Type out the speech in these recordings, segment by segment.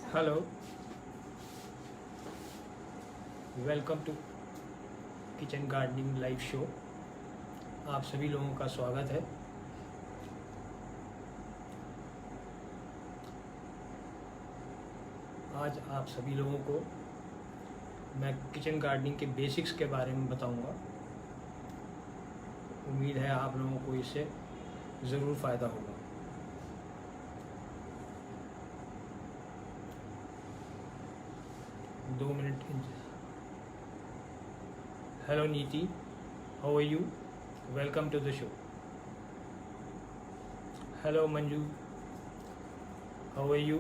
Hello, welcome to kitchen gardening live show. आप सभी लोगों का स्वागत है। आज आप सभी लोगों को मैं किचन गार्डनिंग के बेसिक्स के बारे में बताऊंगा। उम्मीद है आप लोगों को इससे ज़रूर फ़ायदा होगा। दो minute. Hello Niti, how are you? Welcome to the show. Hello Manju, how are you?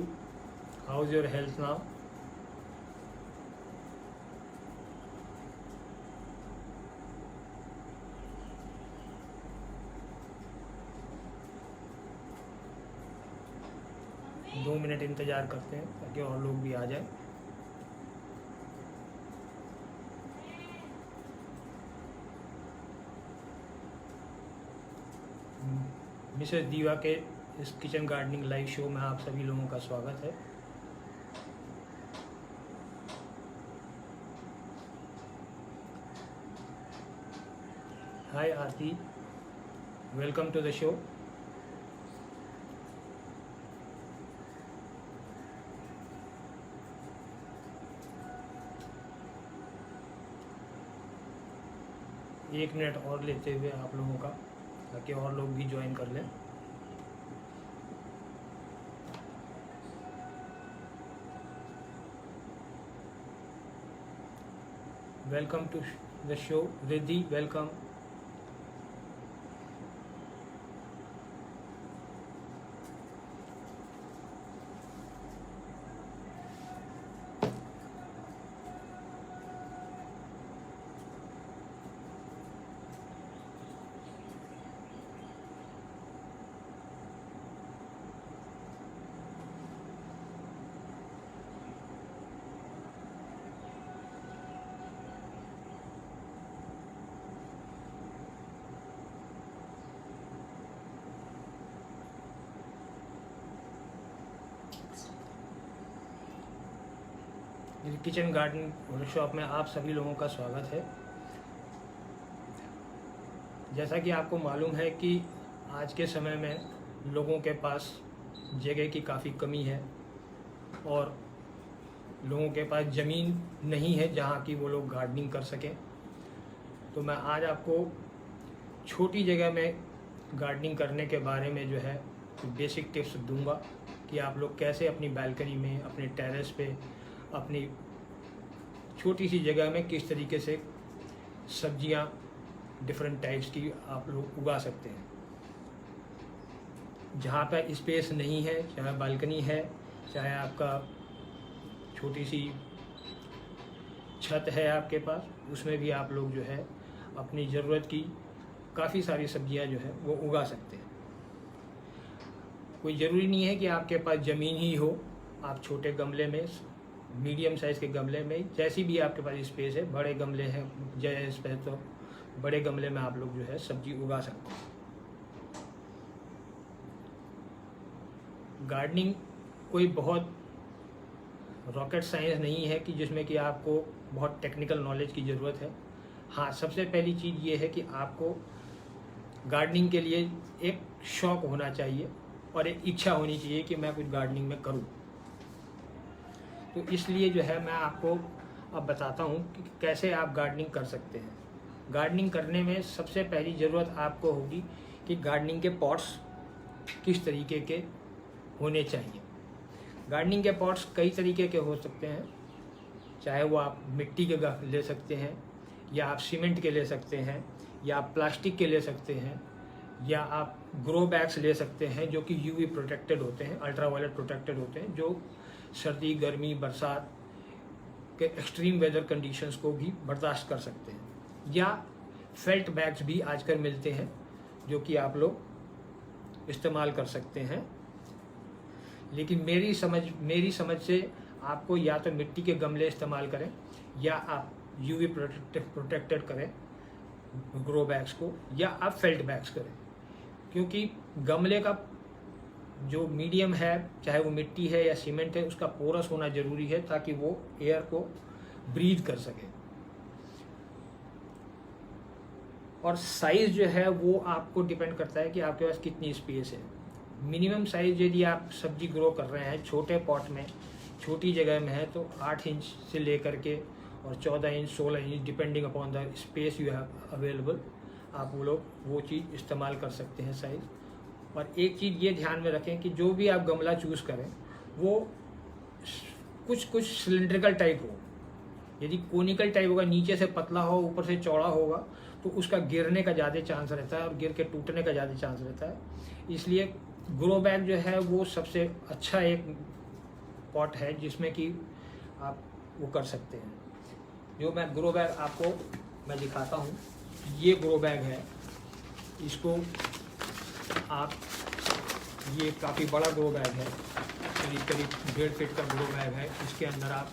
How is your health now? दो मिनट इंतज़ार करते हैं ताकि और लोग भी आ जाए। मिसेस दीवा के इस किचन गार्डनिंग लाइव शो में आप सभी लोगों का स्वागत है। हाय आरती, वेलकम टू द शो। एक मिनट और लेते हुए आप लोगों का, ताकि और लोग भी ज्वाइन कर लें। Welcome to the show Riddhi, welcome. Kitchen garden workshop में आप सभी लोगों का स्वागत है। जैसा कि आपको मालूम है कि आज के समय में लोगों के पास जगह की काफ़ी कमी है और लोगों के पास ज़मीन नहीं है जहाँ की वो लोग गार्डनिंग कर सकें। तो मैं आज आपको छोटी जगह में गार्डनिंग करने के बारे में जो है बेसिक टिप्स दूंगा कि आप लोग कैसे अपनी बालकनी में, अपने टेरेस पे, अपनी छोटी सी जगह में किस तरीके से सब्जियां डिफरेंट टाइप्स की आप लोग उगा सकते हैं। जहाँ पर स्पेस नहीं है, चाहे बालकनी है, चाहे आपका छोटी सी छत है आपके पास, उसमें भी आप लोग जो है अपनी ज़रूरत की काफ़ी सारी सब्जियां जो है वो उगा सकते हैं। कोई ज़रूरी नहीं है कि आपके पास ज़मीन ही हो। आप छोटे गमले में, मीडियम साइज़ के गमले में, जैसी भी आपके पास स्पेस है, बड़े गमले हैं जैसे स्पेस, तो बड़े गमले में आप लोग जो है सब्जी उगा सकते हैं। गार्डनिंग कोई बहुत रॉकेट साइंस नहीं है कि जिसमें कि आपको बहुत टेक्निकल नॉलेज की ज़रूरत है। हाँ, सबसे पहली चीज़ ये है कि आपको गार्डनिंग के लिए एक शौक़ होना चाहिए और एक इच्छा होनी चाहिए कि मैं कुछ गार्डनिंग में करूँ। तो इसलिए जो है मैं आपको अब बताता हूँ कि कैसे आप गार्डनिंग कर सकते हैं। गार्डनिंग करने में सबसे पहली ज़रूरत आपको होगी कि गार्डनिंग के पॉट्स किस तरीके के होने चाहिए। गार्डनिंग के पॉट्स कई तरीके के हो सकते हैं, चाहे वो आप मिट्टी के ले सकते हैं, या आप सीमेंट के ले सकते हैं, या आप प्लास्टिक के ले सकते हैं, या आप ग्रो बैग्स ले सकते हैं जो कि यूवी प्रोटेक्टेड होते हैं, अल्ट्रावायलेट प्रोटेक्टेड होते हैं, जो सर्दी, गर्मी, बरसात के एक्सट्रीम वेदर कंडीशंस को भी बर्दाश्त कर सकते हैं। या फेल्ट बैग्स भी आजकल मिलते हैं जो कि आप लोग इस्तेमाल कर सकते हैं। लेकिन मेरी समझ से आपको या तो मिट्टी के गमले इस्तेमाल करें, या आप यूवी प्रोटेक्टेड करें ग्रो बैग्स को, या आप फेल्ट बैग्स करें। क्योंकि गमले का जो मीडियम है, चाहे वो मिट्टी है या सीमेंट है, उसका पोरस होना ज़रूरी है ताकि वो एयर को ब्रीथ कर सके। और साइज़ जो है वो आपको डिपेंड करता है कि आपके पास कितनी स्पेस है। मिनिमम साइज़ यदि आप सब्जी ग्रो कर रहे हैं छोटे पॉट में, छोटी जगह में है, तो 8 इंच से लेकर के और 14 inch 16 inch depending upon the space you have available, आप वो चीज़ इस्तेमाल कर सकते हैं साइज़। और एक चीज़ ये ध्यान में रखें कि जो भी आप गमला चूज़ करें वो कुछ सिलेंड्रिकल टाइप हो। यदि कोनिकल टाइप होगा, नीचे से पतला हो ऊपर से चौड़ा होगा, तो उसका गिरने का ज़्यादा चांस रहता है और गिर के टूटने का ज़्यादा चांस रहता है। इसलिए ग्रो बैग जो है वो सबसे अच्छा एक पॉट है जिसमें कि आप वो कर सकते हैं। जो मैं ग्रो बैग आपको मैं दिखाता हूँ, ये ग्रो बैग है। इसको आप, ये काफ़ी बड़ा ग्रो बैग है, करीब 1.5 फीट का ग्रो बैग है। इसके अंदर आप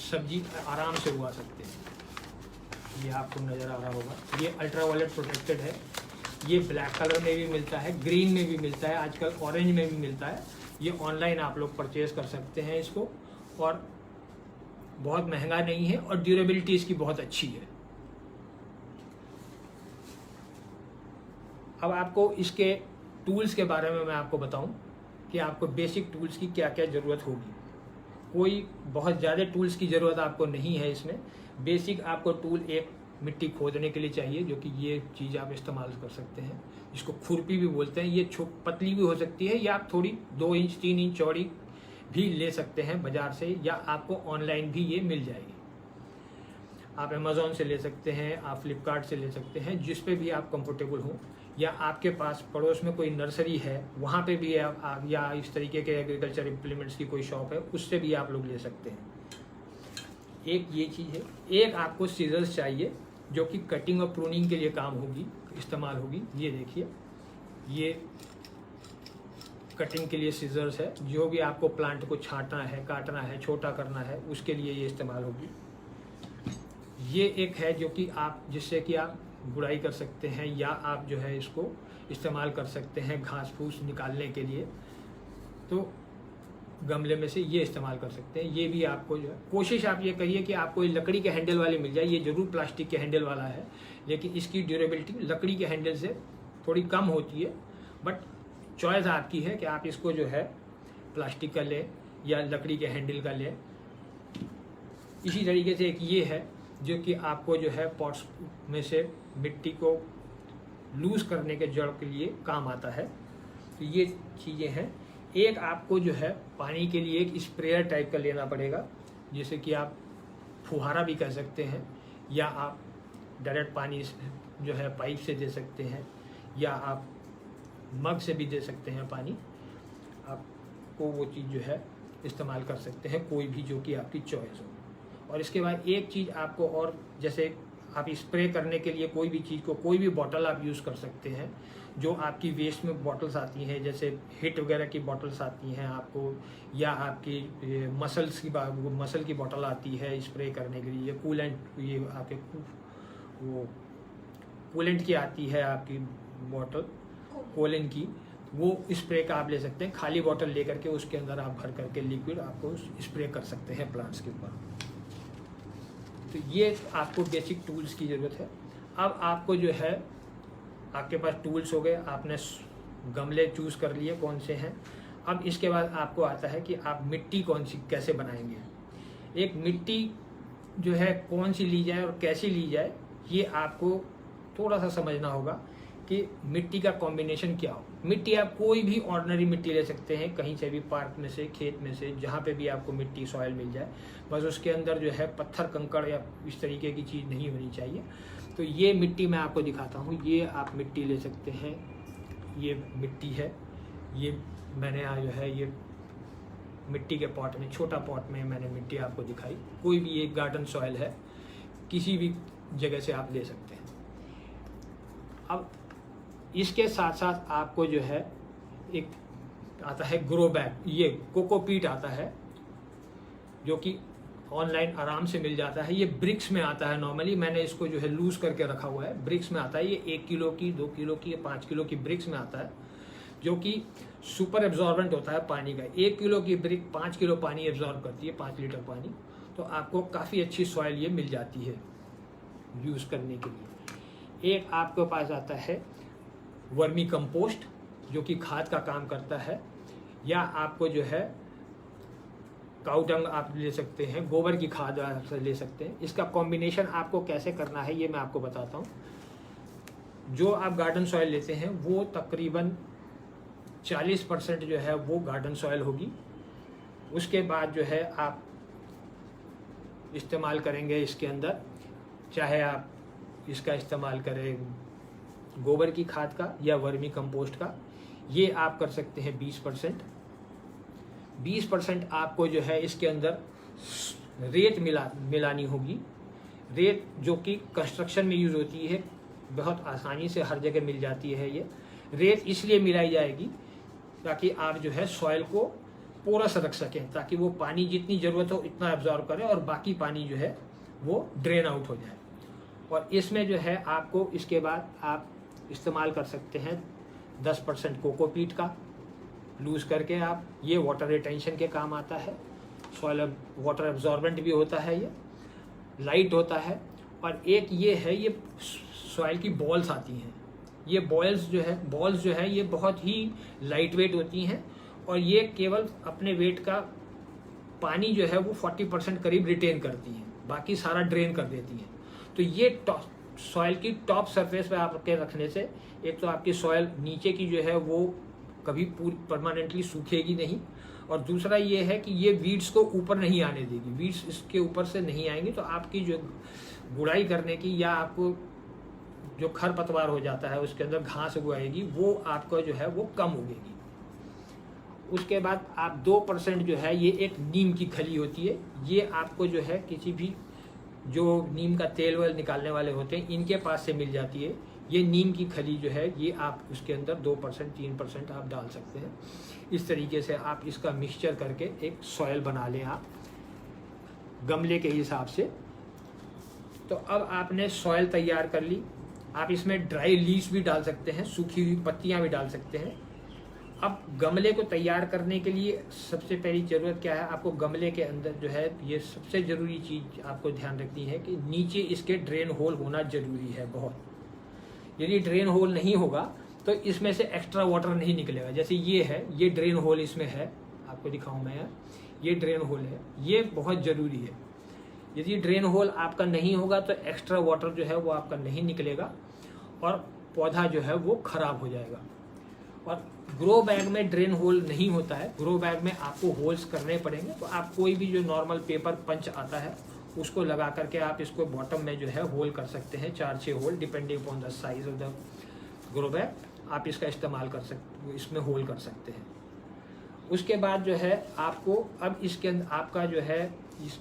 सब्जी आराम से उगा सकते हैं। ये आपको नज़र आ रहा होगा, ये अल्ट्रावायलेट प्रोटेक्टेड है। ये ब्लैक कलर में भी मिलता है, ग्रीन में भी मिलता है, आजकल ऑरेंज में भी मिलता है। ये ऑनलाइन आप लोग परचेज़ कर सकते हैं इसको, और बहुत महंगा नहीं है और ड्यूरेबिलिटी इसकी बहुत अच्छी है। अब आपको इसके टूल्स के बारे में मैं आपको बताऊं कि आपको बेसिक टूल्स की क्या क्या ज़रूरत होगी। कोई बहुत ज़्यादा टूल्स की ज़रूरत आपको नहीं है इसमें। बेसिक आपको टूल एक मिट्टी खोदने के लिए चाहिए, जो कि ये चीज़ आप इस्तेमाल कर सकते हैं, जिसको खुरपी भी बोलते हैं। ये पतली भी हो सकती है या आप थोड़ी 2 इंच 3 इंच चौड़ी भी ले सकते हैं बाज़ार से, या आपको ऑनलाइन भी ये मिल जाएगी। आप अमेज़ॉन से ले सकते हैं, आप फ्लिपकार्ट से ले सकते हैं, जिस पे भी आप कंफर्टेबल हों, या आपके पास पड़ोस में कोई नर्सरी है वहाँ पे भी आप या इस तरीके के एग्रीकल्चर इम्प्लीमेंट्स की कोई शॉप है, उससे भी आप लोग ले सकते हैं। एक ये चीज़ है। एक आपको सीजर्स चाहिए जो कि कटिंग और प्रूनिंग के लिए काम होगी, इस्तेमाल होगी। ये देखिए, ये कटिंग के लिए सीजर्स है। जो भी आपको प्लांट को छांटना है, काटना है, छोटा करना है, उसके लिए ये इस्तेमाल होगी। ये एक है जो कि आप, जिससे कि आप गुड़ाई कर सकते हैं, या आप जो है इसको इस्तेमाल कर सकते हैं घास फूस निकालने के लिए, तो गमले में से ये इस्तेमाल कर सकते हैं। ये भी आपको जो है, कोशिश आप ये करिए कि आपको लकड़ी के हैंडल वाले मिल जाए। ये जरूर प्लास्टिक के हैंडल वाला है, लेकिन इसकी ड्यूरेबिलिटी लकड़ी के हैंडल से थोड़ी कम होती है। बट चॉइस आपकी है कि आप इसको जो है प्लास्टिक का लें या लकड़ी के हैंडल का लें। इसी तरीके से एक ये है जो कि आपको जो है पॉट्स में से मिट्टी को लूज करने के जड़ के लिए काम आता है। तो ये चीज़ें हैं। एक आपको जो है पानी के लिए एक स्प्रेयर टाइप का लेना पड़ेगा, जैसे कि आप फुहारा भी कह सकते हैं, या आप डायरेक्ट पानी जो है पाइप से दे सकते हैं, या आप मग से भी दे सकते हैं पानी। आपको वो चीज़ जो है इस्तेमाल कर सकते हैं, कोई भी जो कि आपकी चॉइस हो। और इसके बाद एक चीज़ आपको, और जैसे आप स्प्रे करने के लिए कोई भी चीज़ को, कोई भी बॉटल आप यूज़ कर सकते हैं जो आपकी वेस्ट में बॉटल्स आती हैं, जैसे हिट वगैरह की बॉटल्स आती हैं आपको, या आपकी मसल की बॉटल आती है स्प्रे करने के लिए, कूलेंट, ये आपके वो कूलेंट की आती है आपकी बॉटल, कोलिन की, वो स्प्रे का आप ले सकते हैं। खाली बॉटल लेकर के उसके अंदर आप भर करके लिक्विड आपको स्प्रे कर सकते हैं प्लांट्स के ऊपर। तो ये आपको बेसिक टूल्स की ज़रूरत है। अब आपको जो है, आपके पास टूल्स हो गए, आपने गमले चूज़ कर लिए कौन से हैं। अब इसके बाद आपको आता है कि आप मिट्टी कौन सी कैसे बनाएंगे। एक मिट्टी जो है कौन सी ली जाए और कैसी ली जाए, ये आपको थोड़ा सा समझना होगा कि मिट्टी का कॉम्बिनेशन क्या हो। मिट्टी आप कोई भी ऑर्डिनरी मिट्टी ले सकते हैं, कहीं से भी, पार्क में से, खेत में से, जहाँ पे भी आपको मिट्टी सॉइल मिल जाए। बस उसके अंदर जो है पत्थर कंकड़ या इस तरीके की चीज़ नहीं होनी चाहिए। तो ये मिट्टी मैं आपको दिखाता हूँ। ये आप मिट्टी ले सकते हैं, ये मिट्टी है। ये मैंने जो है ये मिट्टी के पॉट में, छोटा पॉट में मैंने मिट्टी आपको दिखाई। कोई भी एक गार्डन सॉइल है, किसी भी जगह से आप ले सकते हैं। अब इसके साथ साथ आपको जो है एक आता है ग्रो बैग, ये कोकोपीट आता है, जो कि ऑनलाइन आराम से मिल जाता है। ये ब्रिक्स में आता है नॉर्मली, मैंने इसको जो है लूज करके रखा हुआ है। ब्रिक्स में आता है, ये 1 किलो की, 2 किलो की, 5 किलो की ब्रिक्स में आता है। जो कि सुपर एब्जॉर्बेंट होता है पानी का। 1 किलो की ब्रिक 5 किलो पानी एब्जॉर्ब करती है, 5 लीटर पानी। तो आपको काफ़ी अच्छी सॉइल ये मिल जाती है यूज़ करने के लिए। एक आपके पास आता है वर्मी कंपोस्ट, जो कि खाद का काम करता है, या आपको जो है काऊ डंग आप ले सकते हैं, गोबर की खाद आप ले सकते हैं। इसका कॉम्बिनेशन आपको कैसे करना है ये मैं आपको बताता हूँ। जो आप गार्डन सॉइल लेते हैं वो तकरीबन 40% जो है वो गार्डन सॉइल होगी। उसके बाद जो है आप इस्तेमाल करेंगे इसके अंदर, चाहे आप इसका इस्तेमाल करें गोबर की खाद का या वर्मी कंपोस्ट का, ये आप कर सकते हैं 20%। 20% आपको जो है इसके अंदर रेत मिलानी होगी। रेत जो कि कंस्ट्रक्शन में यूज़ होती है, बहुत आसानी से हर जगह मिल जाती है। ये रेत इसलिए मिलाई जाएगी ताकि आप जो है सॉइल को पोरस रख सकें, ताकि वो पानी जितनी ज़रूरत हो इतना एब्जॉर्ब करे और बाकी पानी जो है वो ड्रेन आउट हो जाए। और इसमें जो है आपको इसके बाद आप इस्तेमाल कर सकते हैं 10% कोकोपीट का लूज़ करके आप। ये वाटर रिटेंशन के काम आता है, सॉइल वाटर एब्जॉर्बेंट भी होता है, ये लाइट होता है। और एक ये है, ये सॉइल की बॉल्स आती हैं। ये बॉल्स जो है ये बहुत ही लाइट वेट होती हैं और ये केवल अपने वेट का पानी जो है वो 40% करीब रिटेन करती हैं, बाकी सारा ड्रेन कर देती हैं। तो ये सॉइल की टॉप सरफेस पे आपके रखने से एक तो आपकी सॉइल नीचे की जो है वो कभी पूरी परमानेंटली सूखेगी नहीं, और दूसरा ये है कि ये वीड्स को ऊपर नहीं आने देगी। वीड्स इसके ऊपर से नहीं आएंगी, तो आपकी जो गुड़ाई करने की या आपको जो खरपतवार हो जाता है उसके अंदर घास उगाएगी, वो आपको जो है वो कम उगेगी। उसके बाद आप 2% जो है ये एक नीम की खली होती है। ये आपको जो है किसी भी जो नीम का तेल वेल निकालने वाले होते हैं इनके पास से मिल जाती है। ये नीम की खली जो है ये आप उसके अंदर 2% 3% आप डाल सकते हैं। इस तरीके से आप इसका मिक्सचर करके एक सॉइल बना लें आप गमले के हिसाब से। तो अब आपने सॉइल तैयार कर ली। आप इसमें ड्राई लीव्स भी डाल सकते हैं, सूखी हुई पत्तियां भी डाल सकते हैं। अब गमले को तैयार करने के लिए सबसे पहली ज़रूरत क्या है, आपको गमले के अंदर जो है ये सबसे ज़रूरी चीज़ आपको ध्यान रखनी है कि नीचे इसके ड्रेन होल होना ज़रूरी है बहुत। यदि ड्रेन होल नहीं होगा तो इसमें से एक्स्ट्रा वाटर नहीं निकलेगा। जैसे ये है, ये ड्रेन होल इसमें है, आपको दिखाऊं मैं यार, ये ड्रेन होल है, ये बहुत ज़रूरी है। यदि ड्रेन होल आपका नहीं होगा तो एक्स्ट्रा वाटर जो है वो आपका नहीं निकलेगा और पौधा जो है वो खराब हो जाएगा। और ग्रो बैग में ड्रेन होल नहीं होता है, ग्रो बैग में आपको होल्स करने पड़ेंगे। तो आप कोई भी जो नॉर्मल पेपर पंच आता है उसको लगा करके आप इसको बॉटम में जो है होल कर सकते हैं, 4-6 hole depending upon the size of the grow bag. आप इसका इस्तेमाल कर सकते, इसमें होल कर सकते हैं। उसके बाद जो है आपको अब इसके अंदर आपका जो है इस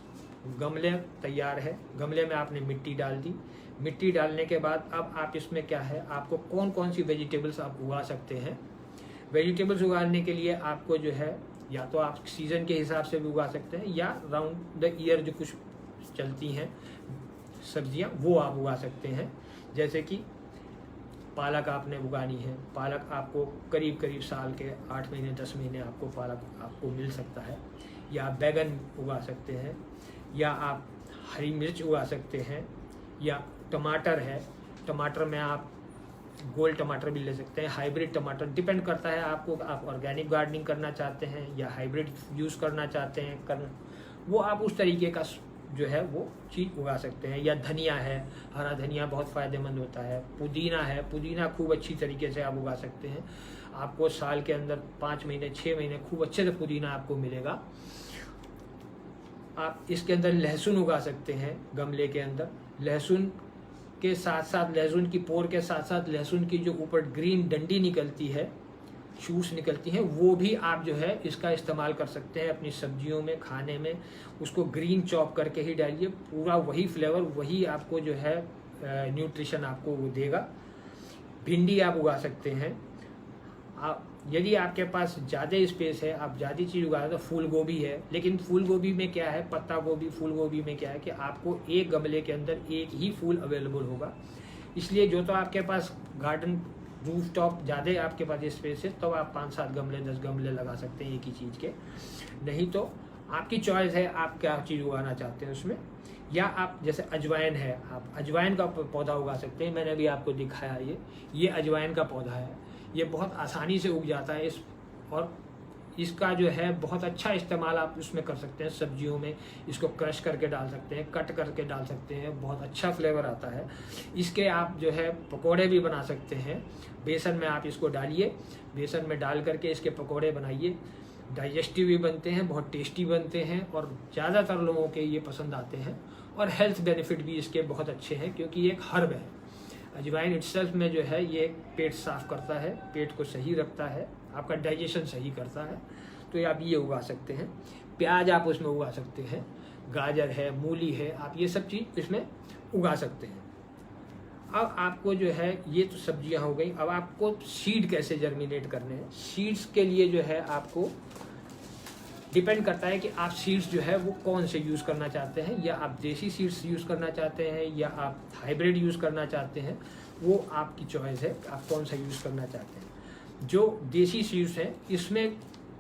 गमले तैयार है। गमले में आपने मिट्टी डाल दी। मिट्टी डालने के बाद अब आप इसमें क्या है, आपको कौन कौन सी वेजिटेबल्स आप उगा सकते हैं। वेजिटेबल्स उगाने के लिए आपको जो है या तो आप सीज़न के हिसाब से भी उगा सकते हैं या राउंड द ईयर जो कुछ चलती हैं सब्जियां वो आप उगा सकते हैं। जैसे कि पालक आपने उगानी है, पालक आपको करीब करीब साल के 8 महीने 10 महीने आपको पालक आपको मिल सकता है। या बैगन उगा सकते हैं, या आप हरी मिर्च उगा सकते हैं, या टमाटर है, टमाटर में आप गोल टमाटर भी ले सकते हैं, हाइब्रिड टमाटर, डिपेंड करता है आपको, आप ऑर्गेनिक गार्डनिंग करना चाहते हैं या हाइब्रिड यूज़ करना चाहते हैं वो आप उस तरीके का जो है वो चीज़ उगा सकते हैं। या धनिया है, हरा धनिया बहुत फ़ायदेमंद होता है। पुदीना है, पुदीना खूब अच्छी तरीके से आप उगा सकते हैं। आपको साल के अंदर 5 महीने 6 महीने खूब अच्छे से पुदीना आपको मिलेगा। आप इसके अंदर लहसुन उगा सकते हैं गमले के अंदर। लहसुन के साथ साथ, लहसुन की पोर के साथ साथ लहसुन की जो ऊपर ग्रीन डंडी निकलती है, शूट्स निकलती हैं, वो भी आप जो है इसका इस्तेमाल कर सकते हैं अपनी सब्जियों में, खाने में। उसको ग्रीन चॉप करके ही डालिए, पूरा वही फ्लेवर, वही आपको जो है न्यूट्रिशन आपको वो देगा। भिंडी आप उगा सकते हैं। आप यदि आपके पास ज़्यादा स्पेस है, आप ज़्यादा चीज़ उगा रहे, तो फूल गोभी है। लेकिन फूल गोभी में क्या है, पत्ता गोभी, फूल गोभी में क्या है कि आपको एक गमले के अंदर एक ही फूल अवेलेबल होगा। इसलिए जो तो आपके पास गार्डन रूफ टॉप ज़्यादा आपके पास स्पेस है तो आप 5-7 गमले 10 गमले लगा सकते हैं एक ही चीज़ के। नहीं तो आपकी चॉइस है आप क्या चीज़ उगाना चाहते हैं उसमें। या आप जैसे अजवाइन है, आप अजवाइन का पौधा उगा सकते हैं। मैंने भी आपको दिखाया ये अजवाइन का पौधा है, ये बहुत आसानी से उग जाता है और इसका जो है बहुत अच्छा इस्तेमाल आप उसमें कर सकते हैं। सब्जियों में इसको क्रश करके डाल सकते हैं, कट करके डाल सकते हैं, बहुत अच्छा फ्लेवर आता है। इसके आप जो है पकोड़े भी बना सकते हैं। बेसन में आप इसको डालिए, बेसन में डाल करके इसके पकोड़े बनाइए, डाइजेस्टिव भी बनते हैं, बहुत टेस्टी बनते हैं और ज़्यादातर लोगों के ये पसंद आते हैं। और हेल्थ बेनिफिट भी इसके बहुत अच्छे हैं क्योंकि ये एक हर्ब है। अजवाइन इटसेल्फ में जो है ये पेट साफ करता है, पेट को सही रखता है, आपका डाइजेशन सही करता है। तो आप ये उगा सकते हैं। प्याज आप उसमें उगा सकते हैं, गाजर है, मूली है, आप ये सब चीज़ इसमें उगा सकते हैं। अब आपको जो है ये तो सब्जियां हो गई। अब आपको सीड कैसे जर्मिनेट करने हैं। सीड्स के लिए जो है आपको डिपेंड करता है कि आप सीड्स जो है वो कौन से यूज़ करना चाहते हैं, या आप देसी सीड्स यूज़ करना चाहते हैं या आप हाइब्रिड यूज़ करना चाहते हैं, वो आपकी चॉइस है आप कौन सा यूज़ करना चाहते हैं। जो देसी सीड्स हैं इसमें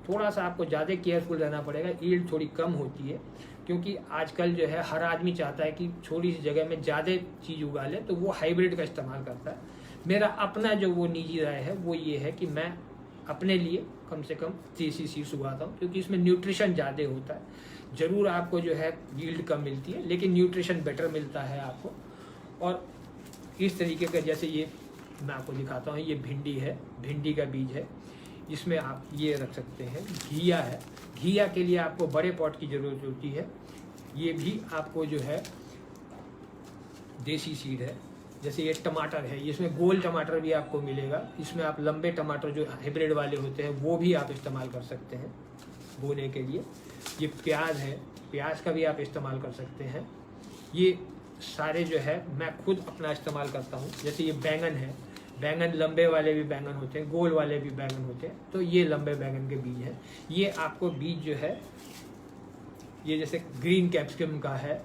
थोड़ा सा आपको ज़्यादा केयरफुल रहना पड़ेगा, यील्ड थोड़ी कम होती है क्योंकि आजकल जो है हर आदमी चाहता है कि छोटी सी जगह में ज़्यादा चीज़ उगा ले, तो वो हाइब्रिड का इस्तेमाल करता है। मेरा अपना जो वो निजी राय है वो ये है कि मैं अपने लिए कम से कम देसी सीड्स उगाता हूँ क्योंकि इसमें न्यूट्रिशन ज़्यादा होता है। ज़रूर आपको जो है यील्ड कम मिलती है लेकिन न्यूट्रिशन बेटर मिलता है आपको। और इस तरीके का जैसे ये मैं आपको दिखाता हूँ, ये भिंडी है, भिंडी का बीज है, इसमें आप ये रख सकते हैं। घिया है, घिया के लिए आपको बड़े पॉट की ज़रूरत होती है। ये भी आपको जो है देसी सीड है। जैसे ये टमाटर है, इसमें गोल टमाटर भी आपको मिलेगा। इसमें आप लंबे टमाटर जो हाइब्रिड वाले होते हैं वो भी आप इस्तेमाल कर सकते हैं बोने के लिए। ये प्याज है, प्याज का भी आप इस्तेमाल कर सकते हैं। ये सारे जो है मैं खुद अपना इस्तेमाल करता हूँ। जैसे ये बैंगन है, बैंगन लंबे वाले भी बैंगन होते हैं, गोल वाले भी बैंगन होते हैं, तो ये लंबे बैंगन के बीज हैं। ये आपको बीज जो है ये जैसे ग्रीन कैप्सिकम का है,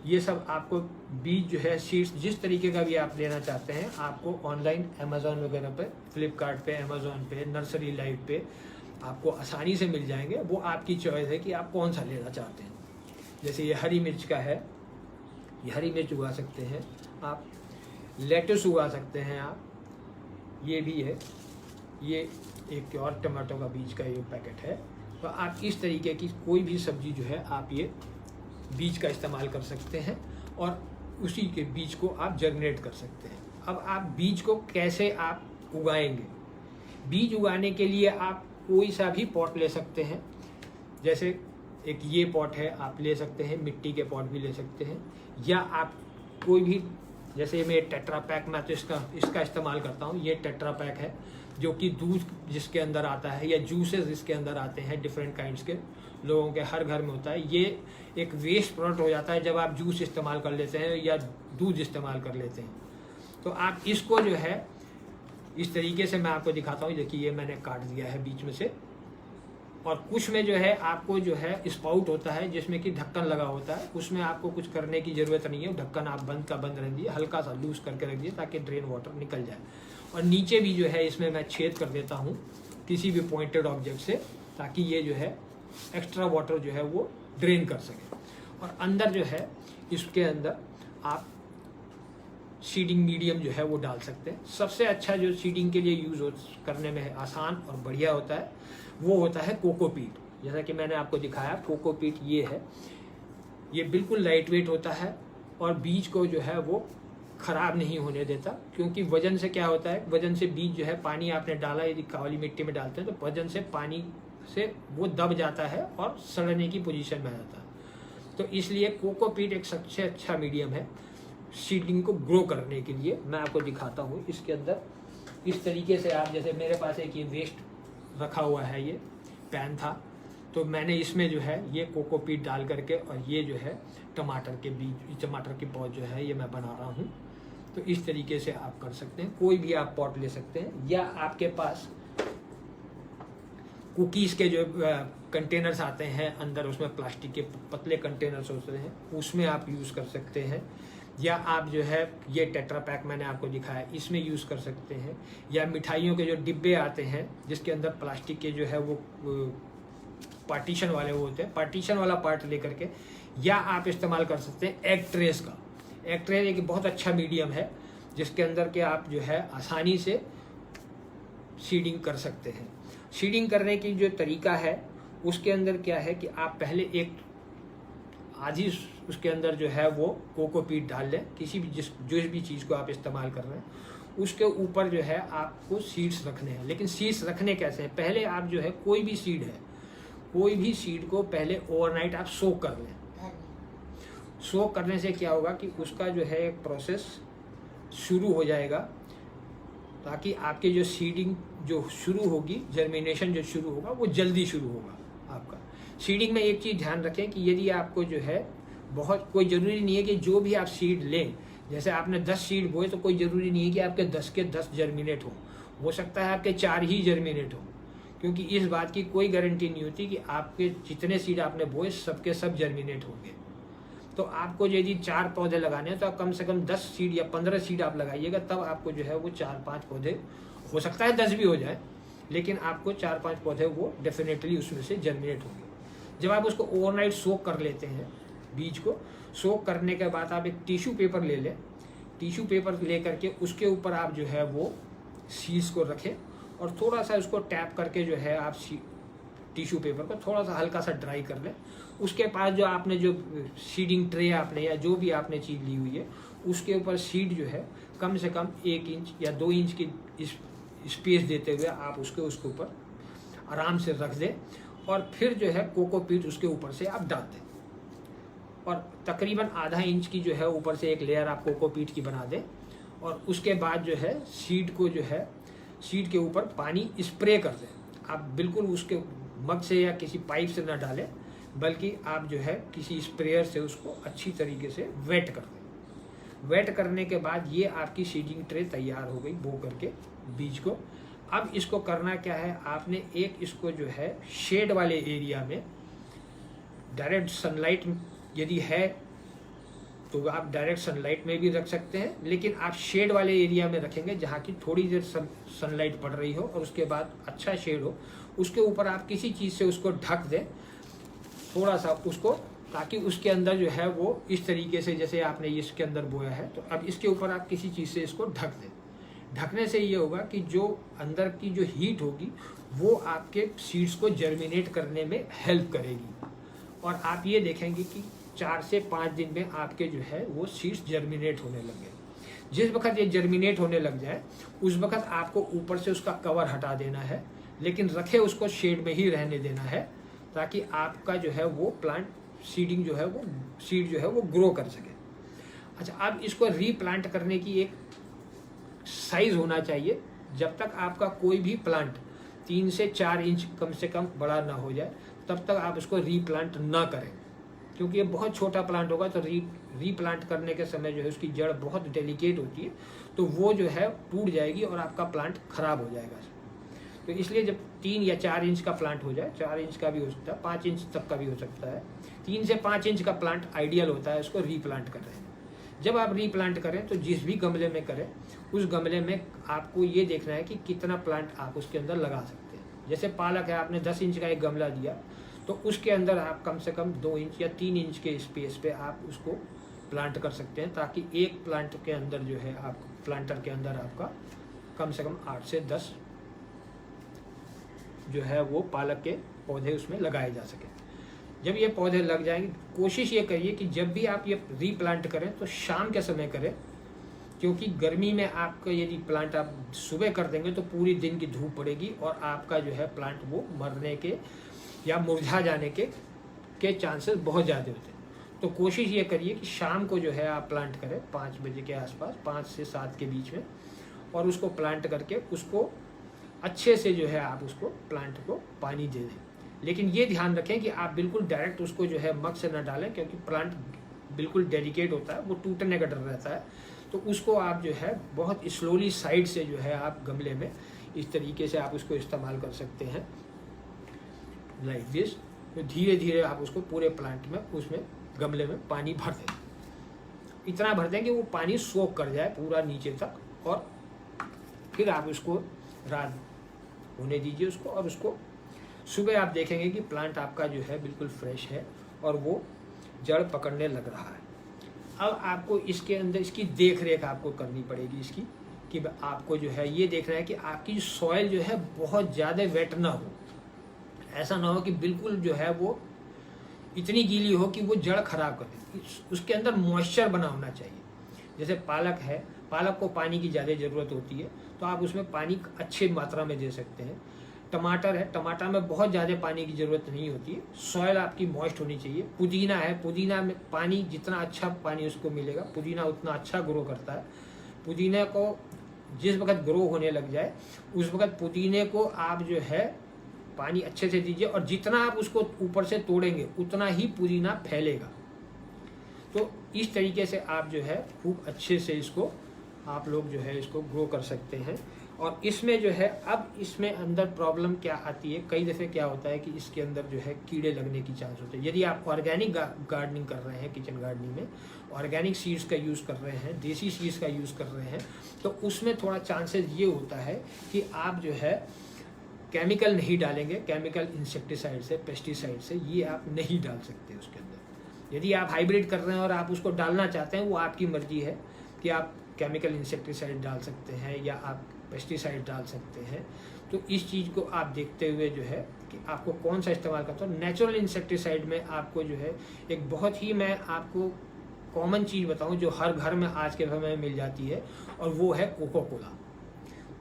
ये सब आपको बीज जो है सीड्स जिस तरीके का भी आप लेना चाहते हैं आपको ऑनलाइन अमेज़ॉन वगैरह पे, फ्लिपकार्ट पे, अमेज़ॉन पे, नर्सरी लाइव पे आपको आसानी से मिल जाएंगे। वो आपकी चॉइस है कि आप कौन सा लेना चाहते हैं। जैसे ये हरी मिर्च का है, ये हरी मिर्च उगा सकते हैं आप। लेटस उगा सकते हैं आप, ये भी है। ये एक और टमाटो का बीज का ये पैकेट है। तो आप इस तरीके की कोई भी सब्जी जो है आप ये बीज का इस्तेमाल कर सकते हैं और उसी के बीज को आप जर्मिनेट कर सकते हैं। अब आप बीज को कैसे आप उगाएंगे। बीज उगाने के लिए आप कोई सा भी पॉट ले सकते हैं। जैसे एक ये पॉट है आप ले सकते हैं, मिट्टी के पॉट भी ले सकते हैं, या आप कोई भी, जैसे मैं टेट्रा पैक, मैं तो इसका इस्तेमाल करता हूँ। ये टेट्रा पैक है जो कि दूध जिसके अंदर आता है या जूसेस जिसके अंदर आते हैं डिफरेंट काइंड्स के, लोगों के हर घर में होता है। ये एक वेस्ट प्रोडक्ट हो जाता है जब आप जूस इस्तेमाल कर लेते हैं या दूध इस्तेमाल कर लेते हैं। तो आप इसको जो है इस तरीके से मैं आपको दिखाता हूँ। देखिए ये मैंने काट दिया है बीच में से, और कुछ में जो है आपको जो है स्पाउट होता है जिसमें कि ढक्कन लगा होता है, उसमें आपको कुछ करने की ज़रूरत नहीं है। ढक्कन आप बंद का बंद रख दिए, हल्का सा लूज करके रख दिए ताकि ड्रेन वाटर निकल जाए। और नीचे भी जो है इसमें मैं छेद कर देता हूँ किसी भी पॉइंटेड ऑब्जेक्ट से, ताकि ये जो है एक्स्ट्रा वाटर जो है वो ड्रेन कर सके। और अंदर जो है इसके अंदर आप सीडिंग मीडियम जो है वो डाल सकते हैं। सबसे अच्छा जो सीडिंग के लिए यूज़ करने में आसान और बढ़िया होता है वो होता है कोकोपीट। जैसा कि मैंने आपको दिखाया कोकोपीट ये है, ये बिल्कुल लाइट वेट होता है और बीज को जो है वो ख़राब नहीं होने देता। क्योंकि वजन से क्या होता है, वजन से बीज जो है, पानी आपने डाला यदि काली मिट्टी में डालते हैं तो वजन से पानी से वो दब जाता है और सड़ने की पोजीशन में आ जाता है। तो इसलिए कोकोपीट एक सबसे अच्छा मीडियम है सीडलिंग को ग्रो करने के लिए। मैं आपको दिखाता हूँ इसके अंदर इस तरीके से आप, जैसे मेरे पास एक ये वेस्ट रखा हुआ है, ये पैन था, तो मैंने इसमें जो है ये कोकोपीट डाल करके और ये जो है टमाटर के बीज, टमाटर की पौध जो है ये मैं बना रहा हूँ। तो इस तरीके से आप कर सकते हैं। कोई भी आप पॉट ले सकते हैं, या आपके पास कुकीज़ के जो कंटेनर्स आते हैं अंदर, उसमें प्लास्टिक के पतले कंटेनर्स होते हैं, उसमें आप यूज़ कर सकते हैं। या आप जो है ये टेट्रा पैक मैंने आपको दिखाया इसमें यूज़ कर सकते हैं, या मिठाइयों के जो डिब्बे आते हैं जिसके अंदर प्लास्टिक के जो है वो पार्टीशन वाले वो होते हैं, पार्टीशन वाला पार्ट लेकर के, या आप इस्तेमाल कर सकते हैं एग ट्रेस का। एग ट्रे एक बहुत अच्छा मीडियम है जिसके अंदर के आप जो है आसानी से सीडिंग कर सकते हैं। सीडिंग करने की जो तरीका है उसके अंदर क्या है कि आप पहले एक आधी उसके अंदर जो है वो कोकोपीट डाल लें, किसी भी जो भी चीज़ को आप इस्तेमाल कर रहे हैं उसके ऊपर जो है आपको सीड्स रखने हैं। लेकिन सीड्स रखने कैसे हैं, पहले आप जो है कोई भी सीड है, कोई भी सीड को पहले ओवरनाइट आप सोक कर लें। सोक करने से क्या होगा कि उसका जो है एक प्रोसेस शुरू हो जाएगा, ताकि आपके जो सीडिंग जो शुरू होगी, जर्मिनेशन जो शुरू होगा वो जल्दी शुरू होगा आपका। सीडिंग में एक चीज़ ध्यान रखें कि यदि आपको जो है बहुत, कोई ज़रूरी नहीं है कि जो भी आप सीड लें, जैसे आपने 10 सीड बोए तो कोई ज़रूरी नहीं है कि आपके 10 के 10 जर्मिनेट हो सकता है आपके 4 ही जर्मिनेट हो, क्योंकि इस बात की कोई गारंटी नहीं होती कि आपके जितने सीड आपने बोए सबके सब जर्मिनेट होंगे। तो आपको यदि 4 पौधे लगाने हैं तो आप कम से कम 10 सीड या 15 सीड आप लगाइएगा, तब आपको जो है वो 4-5 पौधे, हो सकता है 10 भी हो जाए, लेकिन आपको 4-5 पौधे वो डेफिनेटली उसमें से जर्मिनेट होंगे। जब आप उसको ओवरनाइट सोक कर लेते हैं, बीज को सोक करने के बाद आप एक टिश्यू पेपर ले लें। टिश्यू पेपर ले करके उसके ऊपर आप जो है वो सीड्स को रखें और थोड़ा सा उसको टैप करके जो है आप टिश्यू पेपर को थोड़ा सा हल्का सा ड्राई कर लें। उसके पास जो आपने जो सीडिंग ट्रे आपने या जो भी आपने चीज़ ली हुई है उसके ऊपर सीड जो है कम से कम 1 इंच या 2 इंच की स्पेस देते हुए आप उसके ऊपर आराम से रख दें, और फिर जो है कोकोपीट उसके ऊपर से आप डाल दें, और तकरीबन आधा इंच की जो है ऊपर से एक लेयर आप कोकोपीट की बना दें। और उसके बाद जो है सीड को जो है सीड के ऊपर पानी स्प्रे कर दें। आप बिल्कुल उसके मग से या किसी पाइप से ना डालें, बल्कि आप जो है किसी स्प्रेयर से उसको अच्छी तरीके से वेट कर दें। वेट करने के बाद ये आपकी सीडिंग ट्रे तैयार हो गई बो करके बीज को। अब इसको करना क्या है, आपने एक इसको जो है शेड वाले एरिया में, डायरेक्ट सनलाइट यदि है तो आप डायरेक्ट सनलाइट में भी रख सकते हैं, लेकिन आप शेड वाले एरिया में रखेंगे जहाँ की थोड़ी देर सनलाइट पड़ रही हो और उसके बाद अच्छा शेड हो। उसके ऊपर आप किसी चीज़ से उसको ढक दें थोड़ा सा उसको, ताकि उसके अंदर जो है वो इस तरीके से, जैसे आपने इसके अंदर बोया है तो अब इसके ऊपर आप किसी चीज़ से इसको ढक दें। ढकने से ये होगा कि जो अंदर की जो हीट होगी वो आपके सीड्स को जर्मिनेट करने में हेल्प करेगी, और आप ये देखेंगे कि 4 से 5 दिन में आपके जो है वो सीड्स जर्मिनेट होने लगे। जिस वक्त ये जर्मिनेट होने लग जाए उस वक्त आपको ऊपर से उसका कवर हटा देना है, लेकिन रखे उसको शेड में ही रहने देना है, ताकि आपका जो है वो प्लांट सीडिंग जो है वो सीड जो है वो ग्रो कर सके। अच्छा, अब इसको रीप्लांट करने की एक साइज होना चाहिए। जब तक आपका कोई भी प्लांट 3 से 4 इंच कम से कम बड़ा ना हो जाए तब तक आप इसको रीप्लांट ना करें, क्योंकि ये बहुत छोटा प्लांट होगा तो रीप्लांट करने के समय जो है उसकी जड़ बहुत डेलिकेट होती है, तो वो जो है टूट जाएगी और आपका प्लांट खराब हो जाएगा। तो इसलिए जब 3 या 4 इंच का प्लांट हो जाए, 4 इंच का भी हो सकता है, 5 इंच तक का भी हो सकता है, 3 से 5 इंच का प्लांट आइडियल होता है उसको रीप्लांट कर रहे हैं। जब आप रीप्लांट करें तो जिस भी गमले में करें उस गमले में आपको ये देखना है कि कितना प्लांट आप उसके अंदर लगा सकते हैं। जैसे पालक है, आपने 10 इंच का एक गमला दिया तो उसके अंदर आप कम से कम 2 इंच या 3 इंच के स्पेस पे आप उसको प्लांट कर सकते हैं, ताकि एक प्लांट के अंदर जो है आप प्लांटर के अंदर आपका कम से कम 8 से 10 जो है वो पालक के पौधे उसमें लगाए जा सके। जब ये पौधे लग जाएंगे, कोशिश ये करिए कि जब भी आप ये रीप्लांट करें तो शाम के समय करें, क्योंकि गर्मी में आपका यदि प्लांट आप सुबह कर देंगे तो पूरी दिन की धूप पड़ेगी और आपका जो है प्लांट वो मरने के या मुरझा जाने के चांसेस बहुत ज़्यादा होते हैं। तो कोशिश ये करिए कि शाम को जो है आप प्लांट करें 5 बजे के आसपास, 5 से 7 के बीच में, और उसको प्लांट करके उसको अच्छे से जो है आप उसको प्लांट को पानी दे दें। लेकिन ये ध्यान रखें कि आप बिल्कुल डायरेक्ट उसको जो है मग से न डालें, क्योंकि प्लांट बिल्कुल डेलिकेट होता है, वो टूटने का डर रहता है। तो उसको आप जो है बहुत स्लोली साइड से जो है आप गमले में इस तरीके से आप उसको इस्तेमाल कर सकते हैं, लाइक दिस। तो धीरे धीरे आप उसको पूरे प्लांट में उसमें गमले में पानी भर दें। इतना भर दें कि वो पानी सोख कर जाए पूरा नीचे तक, और फिर आप उसको रात होने दीजिए उसको, और उसको सुबह आप देखेंगे कि प्लांट आपका जो है बिल्कुल फ्रेश है और वो जड़ पकड़ने लग रहा है। अब आपको इसके अंदर इसकी देख रेख आपको करनी पड़ेगी इसकी, कि आपको जो है ये देखना है कि आपकी सॉइल जो है बहुत ज़्यादा वेट ना हो। ऐसा ना हो कि बिल्कुल जो है वो इतनी गीली हो कि वो जड़ खराब कर दे। उसके अंदर मॉइस्चर बना होना चाहिए। जैसे पालक है, पालक को पानी की ज़्यादा ज़रूरत होती है तो आप उसमें पानी अच्छी मात्रा में दे सकते हैं। टमाटर है, टमाटर में बहुत ज़्यादा पानी की ज़रूरत नहीं होती है, सॉइल आपकी मॉइस्ट होनी चाहिए। पुदीना है, पुदीना में पानी जितना अच्छा पानी उसको मिलेगा, पुदीना उतना अच्छा ग्रो करता है। पुदीने को जिस वक्त ग्रो होने लग जाए उस वक्त पुदीने को आप जो है पानी अच्छे से दीजिए, और जितना आप उसको ऊपर से तोड़ेंगे उतना ही पुदीना फैलेगा। तो इस तरीके से आप जो है खूब अच्छे से इसको आप लोग जो है इसको ग्रो कर सकते हैं। और इसमें जो है अब इसमें अंदर प्रॉब्लम क्या आती है, कई दफ़े क्या होता है कि इसके अंदर जो है कीड़े लगने की चांस होते हैं। यदि आप ऑर्गेनिक गार्डनिंग कर रहे हैं, किचन गार्डनिंग में ऑर्गेनिक सीड्स का यूज़ कर रहे हैं, देसी सीड्स का यूज़ कर रहे हैं, तो उसमें थोड़ा चांसेस ये होता है कि आप जो है केमिकल नहीं डालेंगे, केमिकल इंसेक्टिसाइड से, पेस्टिसाइड से, ये आप नहीं डाल सकते उसके अंदर। यदि आप हाइब्रिड कर रहे हैं और आप उसको डालना चाहते हैं, वो आपकी मर्जी है कि आप केमिकल इंसेक्टिसाइड डाल सकते हैं या आप पेस्टिसाइड डाल सकते हैं। तो इस चीज़ को आप देखते हुए जो है कि आपको कौन सा इस्तेमाल करता हो। नेचुरल इंसेक्टिसाइड में आपको जो है एक बहुत ही, मैं आपको कॉमन चीज़ बताऊं जो हर घर में आज के समय में मिल जाती है, और वो है कोको कोला।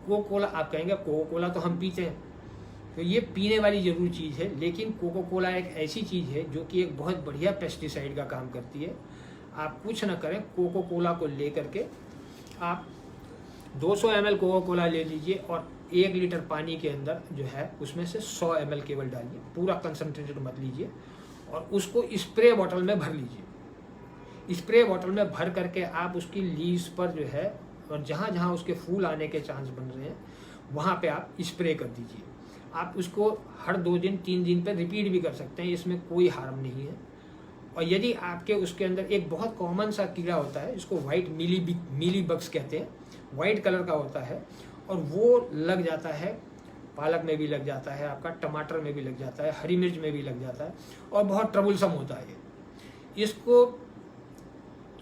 कोको कोला आप कहेंगे कोको कोला तो हम पीते हैं, तो ये पीने वाली ज़रूर चीज़ है, लेकिन कोको कोला एक ऐसी चीज़ है जो कि एक बहुत बढ़िया पेस्टिसाइड का काम करती है। आप कुछ ना करें, कोको कोला को ले करके आप 200 ml कोको कोला ले लीजिए और 1 लीटर पानी के अंदर जो है उसमें से 100 ml केवल डालिए, पूरा कंसनट्रेटेड मत लीजिए, और उसको स्प्रे बॉटल में भर लीजिए। स्प्रे बॉटल में भर करके आप उसकी लीव्स पर जो है, और जहाँ जहाँ उसके फूल आने के चांस बन रहे हैं वहाँ पे आप स्प्रे कर दीजिए। आप उसको हर 2 दिन 3 दिन पे रिपीट भी कर सकते हैं, इसमें कोई हार्म नहीं है। और यदि आपके उसके अंदर एक बहुत कॉमन सा कीड़ा होता है, इसको वाइट मीली बग्स कहते हैं, वाइट कलर का होता है, और वो लग जाता है, पालक में भी लग जाता है, आपका टमाटर में भी लग जाता है, हरी मिर्च में भी लग जाता है, और बहुत ट्रबुलसम होता है। इसको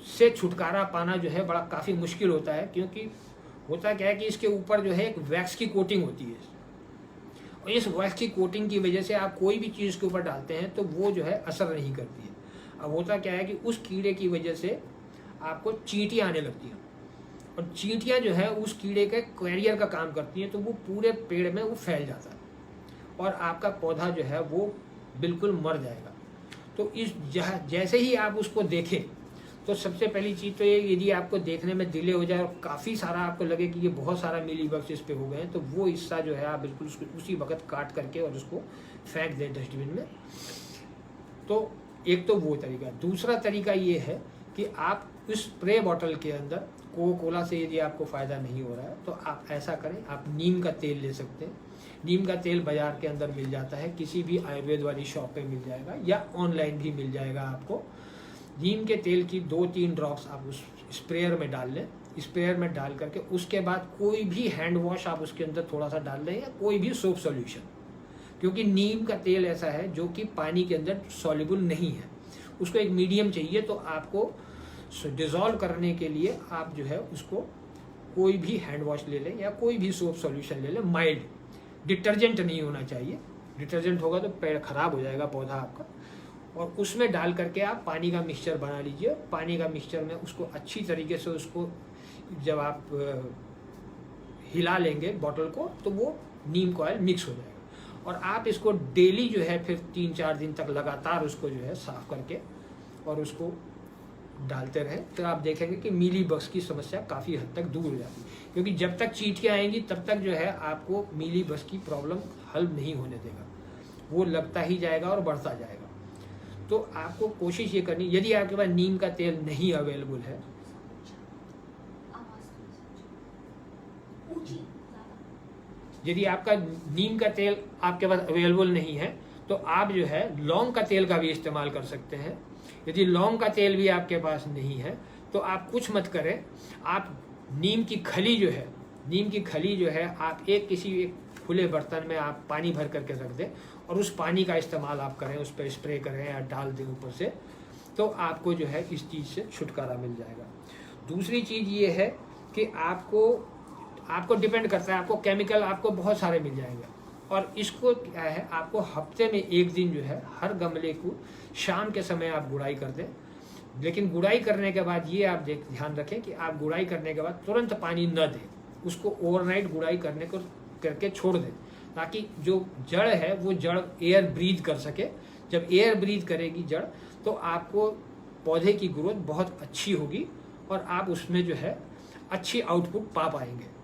से छुटकारा पाना जो है बड़ा काफ़ी मुश्किल होता है, क्योंकि होता क्या है कि इसके ऊपर जो है एक वैक्स की कोटिंग होती है, और इस वैक्स की कोटिंग की वजह से आप कोई भी चीज़ के ऊपर डालते हैं तो वो जो है असर नहीं करती है। अब होता क्या है कि उस कीड़े की वजह से आपको चींटियाँ आने लगती हैं, और चींटियाँ जो है उस कीड़े के कैरियर का काम करती हैं, तो वो पूरे पेड़ में वो फैल जाता है और आपका पौधा जो है वो बिल्कुल मर जाएगा। तो इस जैसे ही आप उसको देखें तो सबसे पहली चीज़ तो ये, यदि आपको देखने में डिले हो जाए और काफ़ी सारा आपको लगे कि ये बहुत सारा मिली बग्स इस पे हो गए हैं, तो वो हिस्सा जो है आप बिल्कुल उसको उसी वक्त काट करके और उसको फेंक दें डस्टबिन में। तो एक तो वो तरीका। दूसरा तरीका ये है कि आप उस स्प्रे बॉटल के अंदर कोको कोला से यदि आपको फ़ायदा नहीं हो रहा है तो आप ऐसा करें, आप नीम का तेल ले सकते हैं। नीम का तेल बाज़ार के अंदर मिल जाता है, किसी भी आयुर्वेद वाली शॉप पे मिल जाएगा या ऑनलाइन भी मिल जाएगा आपको। नीम के तेल की 2-3 ड्रॉप्स आप उस स्प्रेयर में डाल लें। स्प्रेयर में डाल करके उसके बाद कोई भी हैंड वॉश आप उसके अंदर थोड़ा सा डाल लें, या कोई भी सोप सॉल्यूशन, क्योंकि नीम का तेल ऐसा है जो कि पानी के अंदर सॉल्युबल नहीं है, उसको एक मीडियम चाहिए। तो आपको डिज़ोल्व करने के लिए आप जो है उसको कोई भी हैंड वॉश ले लें या कोई भी सोप सॉल्यूशन ले लें, माइल्ड, डिटर्जेंट नहीं होना चाहिए। डिटर्जेंट होगा तो पेड़ खराब हो जाएगा पौधा आपका। और उसमें डाल करके आप पानी का मिक्सचर बना लीजिए। पानी का मिक्सचर में उसको अच्छी तरीके से उसको जब आप हिला लेंगे बॉटल को तो वो नीम का ऑयल मिक्स हो जाएगा। और आप इसको डेली जो है फिर 3-4 दिन तक लगातार उसको जो है साफ करके और उसको डालते रहें, तो आप देखेंगे कि मीली बग्स की समस्या काफ़ी हद तक दूर हो जाती है। क्योंकि जब तक चींटियाँ आएंगी तब तक जो है आपको मीली बग्स की प्रॉब्लम हल नहीं होने देगा, वो लगता ही जाएगा और बढ़ता जाएगा। तो आपको कोशिश ये करनी, यदि आपके पास नीम का तेल नहीं अवेलेबल है, यदि आपका नीम का तेल आपके पास अवेलेबल नहीं है तो आप जो है लौंग का तेल का भी इस्तेमाल कर सकते हैं। यदि लौंग का तेल भी आपके पास नहीं है तो तो आप कुछ मत करें, आप नीम की खली जो है आप किसी एक खुले बर्तन में आप पानी भर करके रख दें और उस पानी का इस्तेमाल आप करें, उस पर स्प्रे करें या डाल दें ऊपर से, तो आपको जो है इस चीज़ से छुटकारा मिल जाएगा। दूसरी चीज़ ये है कि आपको डिपेंड करता है, आपको केमिकल आपको बहुत सारे मिल जाएंगे, और इसको क्या है, आपको हफ्ते में एक दिन जो है हर गमले को शाम के समय आप गुड़ाई कर दें। लेकिन गुड़ाई करने के बाद ये आप ध्यान रखें कि आप गुड़ाई करने के बाद तुरंत पानी न दें, उसको ओवरनाइट गुड़ाई करके छोड़ दें, ताकि जो जड़ है वो जड़ एयर ब्रीथ कर सके। जब एयर ब्रीथ करेगी जड़, तो आपको पौधे की ग्रोथ बहुत अच्छी होगी और आप उसमें जो है अच्छी आउटपुट पा पाएंगे।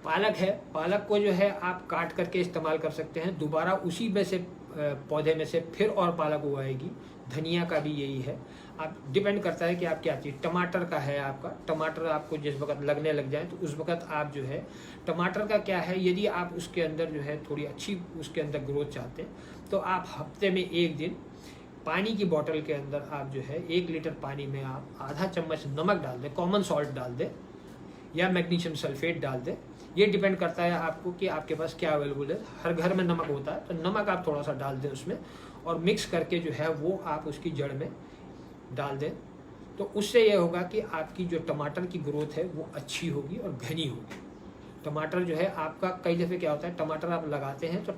पालक को जो है आप काट करके इस्तेमाल कर सकते हैं, दोबारा उसी में से पौधे में से फिर और पालक उगाएगी। धनिया का भी यही है, आप डिपेंड करता है कि आप क्या चीज़। टमाटर का है, आपका टमाटर आपको जिस वक्त लगने लग जाए तो उस वक्त आप जो है टमाटर का क्या है, यदि आप उसके अंदर जो है थोड़ी अच्छी उसके अंदर ग्रोथ चाहते हैं तो आप हफ्ते में एक दिन पानी की बोतल के अंदर आप जो है 1 लीटर पानी में आप आधा चम्मच नमक डाल दें, कॉमन सॉल्ट डाल दें या मैग्नीशियम सल्फेट डाल दें। ये डिपेंड करता है आपको कि आपके पास क्या अवेलेबल है। हर घर में नमक होता है तो नमक आप थोड़ा सा डाल दें उसमें, और मिक्स करके जो है वो आप उसकी जड़ में डाल दें। तो उससे ये होगा कि आपकी जो टमाटर की ग्रोथ है वो अच्छी होगी और घनी होगी। टमाटर जो है आपका, कई दफ़े क्या होता है, टमाटर आप लगाते हैं तो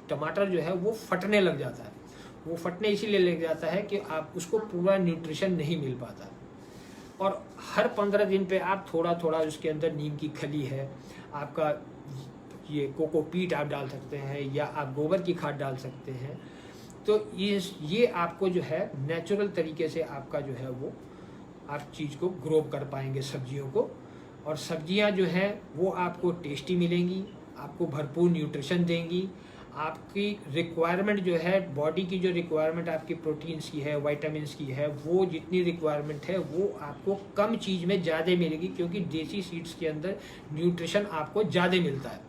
टमाटर जो है वो फटने लग जाता है। वो फटने इसीलिए लग जाता है कि आप उसको पूरा न्यूट्रिशन नहीं मिल पाता। और हर 15 दिन पे आप थोड़ा थोड़ा उसके अंदर नीम की खली है, आपका ये कोकोपीट आप डाल सकते हैं या आप गोबर की खाद डाल सकते हैं। तो ये आपको जो है नेचुरल तरीके से आपका जो है वो आप चीज़ को ग्रो कर पाएंगे सब्जियों को। और सब्जियां जो हैं वो आपको टेस्टी मिलेंगी, आपको भरपूर न्यूट्रिशन देंगी। आपकी रिक्वायरमेंट जो है, बॉडी की जो रिक्वायरमेंट आपकी प्रोटीन्स की है, विटामिन्स की है, वो जितनी रिक्वायरमेंट है वो आपको कम चीज़ में ज़्यादा मिलेगी, क्योंकि देसी सीड्स के अंदर न्यूट्रिशन आपको ज़्यादा मिलता है।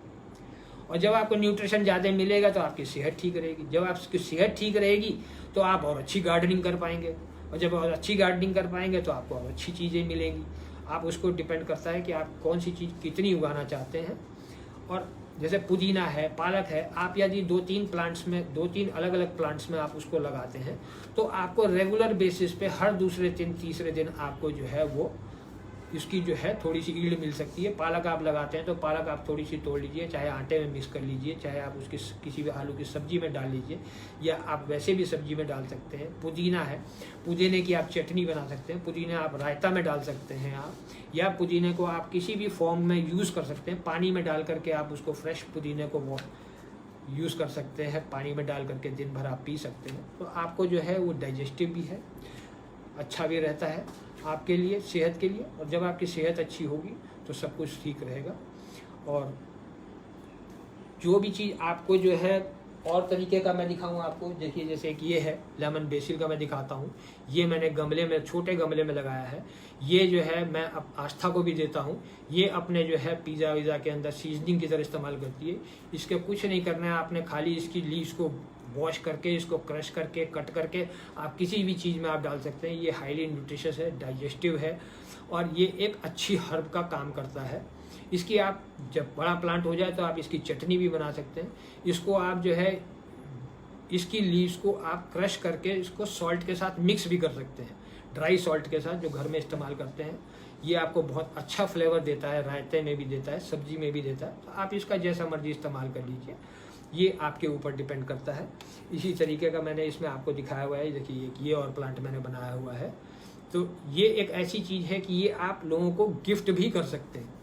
और जब आपको न्यूट्रिशन ज़्यादा मिलेगा तो आपकी सेहत ठीक रहेगी। जब आपकी सेहत ठीक रहेगी तो आप और अच्छी गार्डनिंग कर पाएंगे, और जब और अच्छी गार्डनिंग कर पाएंगे तो आपको और अच्छी चीज़ें मिलेंगी। आप उसको डिपेंड करता है कि आप कौन सी चीज़ कितनी उगाना चाहते हैं। और जैसे पुदीना है, पालक है, आप यदि 2-3 अलग अलग प्लांट्स में आप उसको लगाते हैं तो आपको रेगुलर बेसिस पे हर दूसरे दिन तीसरे दिन आपको जो है वो इसकी जो है थोड़ी सी ईल्ड मिल सकती है। पालक आप लगाते हैं तो पालक आप थोड़ी सी तोड़ लीजिए, चाहे आटे में मिक्स कर लीजिए, चाहे आप उसकी किसी भी आलू की सब्जी में डाल लीजिए, या आप वैसे भी सब्जी में डाल सकते हैं। पुदीना है, पुदीने की आप चटनी बना सकते हैं, पुदीना आप रायता में डाल सकते हैं आप, या पुदीने को आप किसी भी फॉर्म में यूज़ कर सकते हैं। पानी में डाल करके आप उसको फ्रेश पुदीने को वो यूज़ कर सकते हैं, पानी में डाल करके दिन भर आप पी सकते हैं। तो आपको जो है वो डाइजेस्टिव भी है, अच्छा भी रहता है आपके लिए, सेहत के लिए। और जब आपकी सेहत अच्छी होगी तो सब कुछ ठीक रहेगा। और जो भी चीज़ आपको जो है और तरीके का मैं दिखाऊं आपको, देखिए जैसे एक ये है लेमन बेसिल का, मैं दिखाता हूँ। ये मैंने गमले में, छोटे गमले में लगाया है। ये जो है मैं अब आस्था को भी देता हूँ। ये अपने जो है पिज़्ज़ा विज़ा के अंदर सीजनिंग की तरह इस्तेमाल करती है। इसके कुछ नहीं करना है आपने, खाली इसकी लीव्स को वॉश करके, इसको क्रश करके, कट करके आप किसी भी चीज़ में आप डाल सकते हैं। ये हाईली न्यूट्रिशियस है, डाइजेस्टिव है, और ये एक अच्छी हर्ब का काम करता है। इसकी आप जब बड़ा प्लांट हो जाए तो आप इसकी चटनी भी बना सकते हैं। इसको आप जो है इसकी लीव्स को आप क्रश करके इसको सॉल्ट के साथ मिक्स भी कर सकते हैं, ड्राई सॉल्ट के साथ जो घर में इस्तेमाल करते हैं। ये आपको बहुत अच्छा फ्लेवर देता है, रायते में भी देता है, सब्जी में भी देता है। तो आप इसका जैसा मर्जी इस्तेमाल कर लीजिए, ये आपके ऊपर डिपेंड करता है। इसी तरीके का मैंने इसमें आपको दिखाया हुआ है। देखिए ये और प्लांट मैंने बनाया हुआ है। तो ये एक ऐसी चीज़ है कि ये आप लोगों को गिफ्ट भी कर सकते हैं।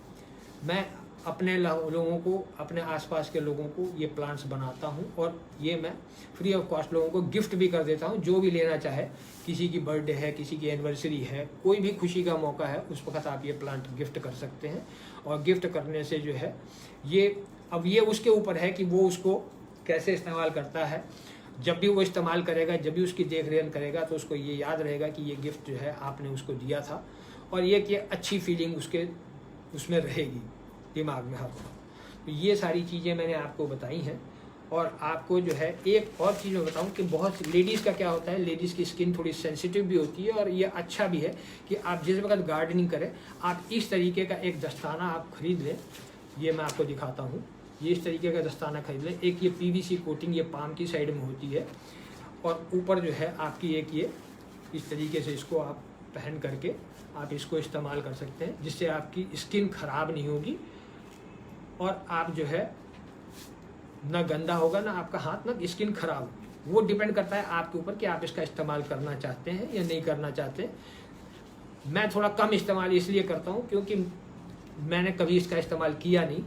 मैं अपने लोगों को, अपने आसपास के लोगों को ये प्लांट्स बनाता हूँ और ये मैं फ्री ऑफ कॉस्ट लोगों को गिफ्ट भी कर देता हूँ। जो भी लेना चाहे, किसी की बर्थडे है, किसी की एनिवर्सरी है, कोई भी खुशी का मौका है, उस वक्त आप ये प्लांट गिफ्ट कर सकते हैं। और गिफ्ट करने से जो है अब ये उसके ऊपर है कि वो उसको कैसे इस्तेमाल करता है। जब भी वो इस्तेमाल करेगा, जब भी उसकी देख रेख करेगा, तो उसको ये याद रहेगा कि ये गिफ्ट जो है आपने उसको दिया था, और ये कि अच्छी फीलिंग उसमें रहेगी दिमाग में हर वक्त। तो ये सारी चीज़ें मैंने आपको बताई हैं। और आपको जो है एक और चीज़ मैं बताऊं कि बहुत लेडीज़ का क्या होता है, लेडीज़ की स्किन थोड़ी सेंसिटिव भी होती है, और ये अच्छा भी है कि आप जिस वक्त गार्डनिंग करें आप इस तरीके का एक दस्ताना आप खरीद लें। ये मैं आपको दिखाता हूँ, ये इस तरीके का दस्ताना खरीद लें। एक ये पीवीसी कोटिंग ये पाम की साइड में होती है, और ऊपर जो है आपकी एक ये इस तरीके से इसको आप पहन करके आप इसको इस्तेमाल कर सकते हैं, जिससे आपकी स्किन खराब नहीं होगी और आप जो है ना गंदा होगा, ना आपका हाथ, ना स्किन खराब होगी। वो डिपेंड करता है आपके ऊपर कि आप इसका इस्तेमाल करना चाहते हैं या नहीं करना चाहते। मैं थोड़ा कम इस्तेमाल इसलिए करता हूँ क्योंकि मैंने कभी इसका इस्तेमाल किया नहीं,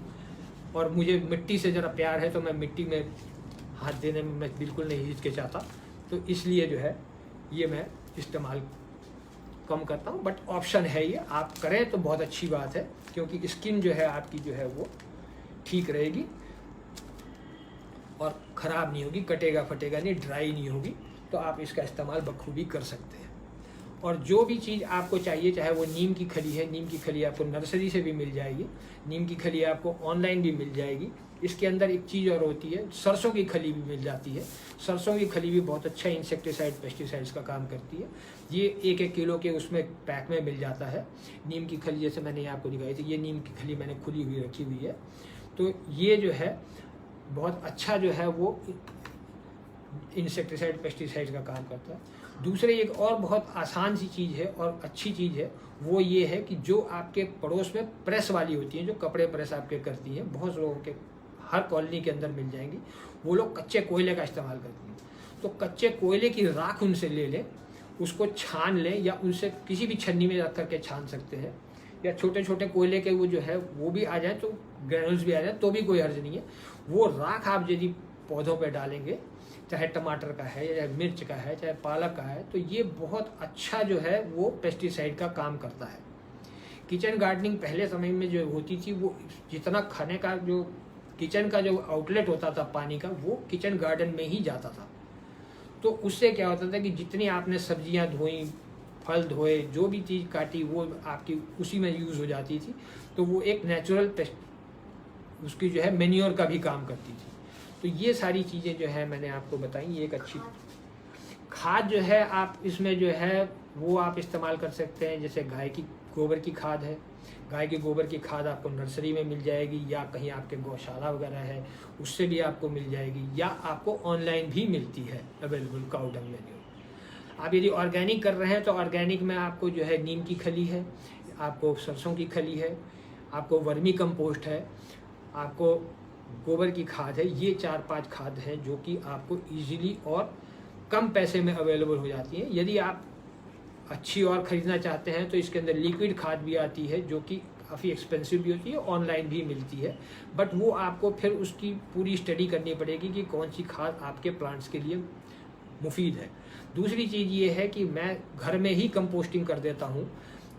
और मुझे मिट्टी से ज़रा प्यार है, तो मैं मिट्टी में हाथ देने में मैं बिल्कुल नहीं हिचकिचाता, तो इसलिए जो है ये मैं इस्तेमाल कम करता हूँ। बट ऑप्शन है ये, आप करें तो बहुत अच्छी बात है, क्योंकि स्किन जो है आपकी जो है वो ठीक रहेगी और ख़राब नहीं होगी, कटेगा फटेगा नहीं, ड्राई नहीं होगी। तो आप इसका इस्तेमाल बखूबी कर सकते हैं। और जो भी चीज़ आपको चाहिए, चाहे वो नीम की खली है, नीम की खली आपको नर्सरी से भी मिल जाएगी, नीम की खली आपको ऑनलाइन भी मिल जाएगी। इसके अंदर एक चीज़ और होती है, सरसों की खली भी मिल जाती है। सरसों की खली भी बहुत अच्छा इंसेक्टिसाइड पेस्टिसाइड्स का काम करती है। ये 1-1 किलो के उसमें पैक में मिल जाता है। नीम की खली जैसे मैंने आपको दिखाई थी, ये नीम की खली मैंने खुली हुई रखी हुई है। तो ये जो है बहुत अच्छा जो है वो इंसेक्टिसाइड पेस्टिसाइड का काम करता है। दूसरे एक और बहुत आसान सी चीज़ है और अच्छी चीज़ है, वो ये है कि जो आपके पड़ोस में प्रेस वाली होती हैं, जो कपड़े प्रेस आपके करती हैं, बहुत लोगों के हर कॉलोनी के अंदर मिल जाएंगी, वो लोग कच्चे कोयले का इस्तेमाल करती हैं। तो कच्चे कोयले की राख उनसे ले लें, उसको छान लें, या उनसे किसी भी छन्नी में रख करके छान सकते हैं, या छोटे छोटे कोयले के वो जो है वो भी आ जाए, तो ग्रैनुल्स भी आ जाए तो भी कोई हर्ज नहीं है। वो राख आप यदि पौधों पे डालेंगे, चाहे टमाटर का है, चाहे मिर्च का है, चाहे पालक का है, तो ये बहुत अच्छा जो है वो पेस्टिसाइड का काम करता है। किचन गार्डनिंग पहले समय में जो होती थी, वो जितना खाने का जो किचन का जो आउटलेट होता था पानी का, वो किचन गार्डन में ही जाता था। तो उससे क्या होता था कि जितनी आपने सब्जियां धोई, फल धोए, जो भी चीज़ काटी, वो आपकी उसी में यूज़ हो जाती थी। तो वो एक नेचुरल पेस्ट उसकी जो है मेन्योर का भी काम करती थी। तो ये सारी चीज़ें जो है मैंने आपको बताई। ये एक अच्छी खाद जो है आप इसमें जो है वो आप इस्तेमाल कर सकते हैं। जैसे गाय की गोबर की खाद है, गाय के गोबर की खाद आपको नर्सरी में मिल जाएगी, या कहीं आपके गौशाला वगैरह है उससे भी आपको मिल जाएगी, या आपको ऑनलाइन भी मिलती है अवेलेबल काऊ डंग मेन्योर। आप यदि ऑर्गेनिक कर रहे हैं तो ऑर्गेनिक में आपको जो है नीम की खली है, आपको सरसों की खली है, आपको वर्मी कंपोस्ट है, आपको गोबर की खाद है। ये 4-5 खाद हैं जो कि आपको इजीली और कम पैसे में अवेलेबल हो जाती हैं। यदि आप अच्छी और ख़रीदना चाहते हैं तो इसके अंदर लिक्विड खाद भी आती है, जो कि काफ़ी एक्सपेंसिव भी होती है, ऑनलाइन भी मिलती है। बट वो आपको फिर उसकी पूरी स्टडी करनी पड़ेगी कि कौन सी खाद आपके प्लांट्स के लिए मुफीद है। दूसरी चीज़ ये है कि मैं घर में ही कंपोस्टिंग कर देता हूँ।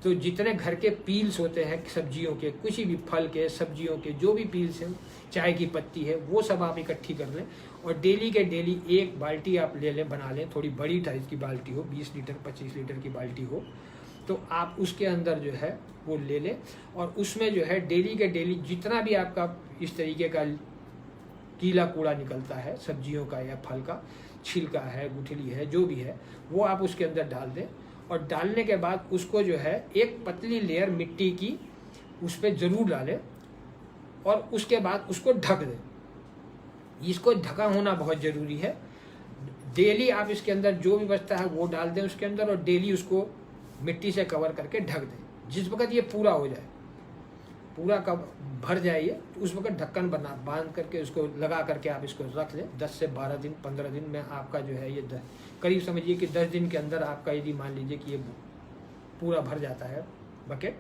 तो जितने घर के पील्स होते हैं सब्जियों के, किसी भी फल के, सब्जियों के, जो भी पील्स हैं, चाय की पत्ती है, वो सब आप इकट्ठी कर लें, और डेली के डेली 1 बाल्टी आप ले लें, बना लें। थोड़ी बड़ी साइज़ की बाल्टी हो, 20 लीटर 25 लीटर की बाल्टी हो, तो आप उसके अंदर जो है वो ले लें, और उसमें जो है डेली के डेली जितना भी आपका इस तरीके का गीला कूड़ा निकलता है, सब्जियों का या फल का, छिलका है, गुठली है, जो भी है, वो आप उसके अंदर डाल दें। और डालने के बाद उसको जो है एक पतली लेयर मिट्टी की उस पर ज़रूर डालें, और उसके बाद उसको ढक दें। इसको ढका होना बहुत ज़रूरी है। डेली आप इसके अंदर जो भी बचता है वो डाल दें उसके अंदर, और डेली उसको मिट्टी से कवर करके ढक दें। जिस वक्त ये पूरा हो जाए, पूरा कब भर जाए ये, तो उस वक्त ढक्कन बांध करके उसको लगा करके आप इसको रख लें। 10 से 12 दिन 15 दिन में आपका जो है ये करीब समझिए कि 10 दिन के अंदर आपका यदि मान लीजिए कि ये पूरा भर जाता है बकेट,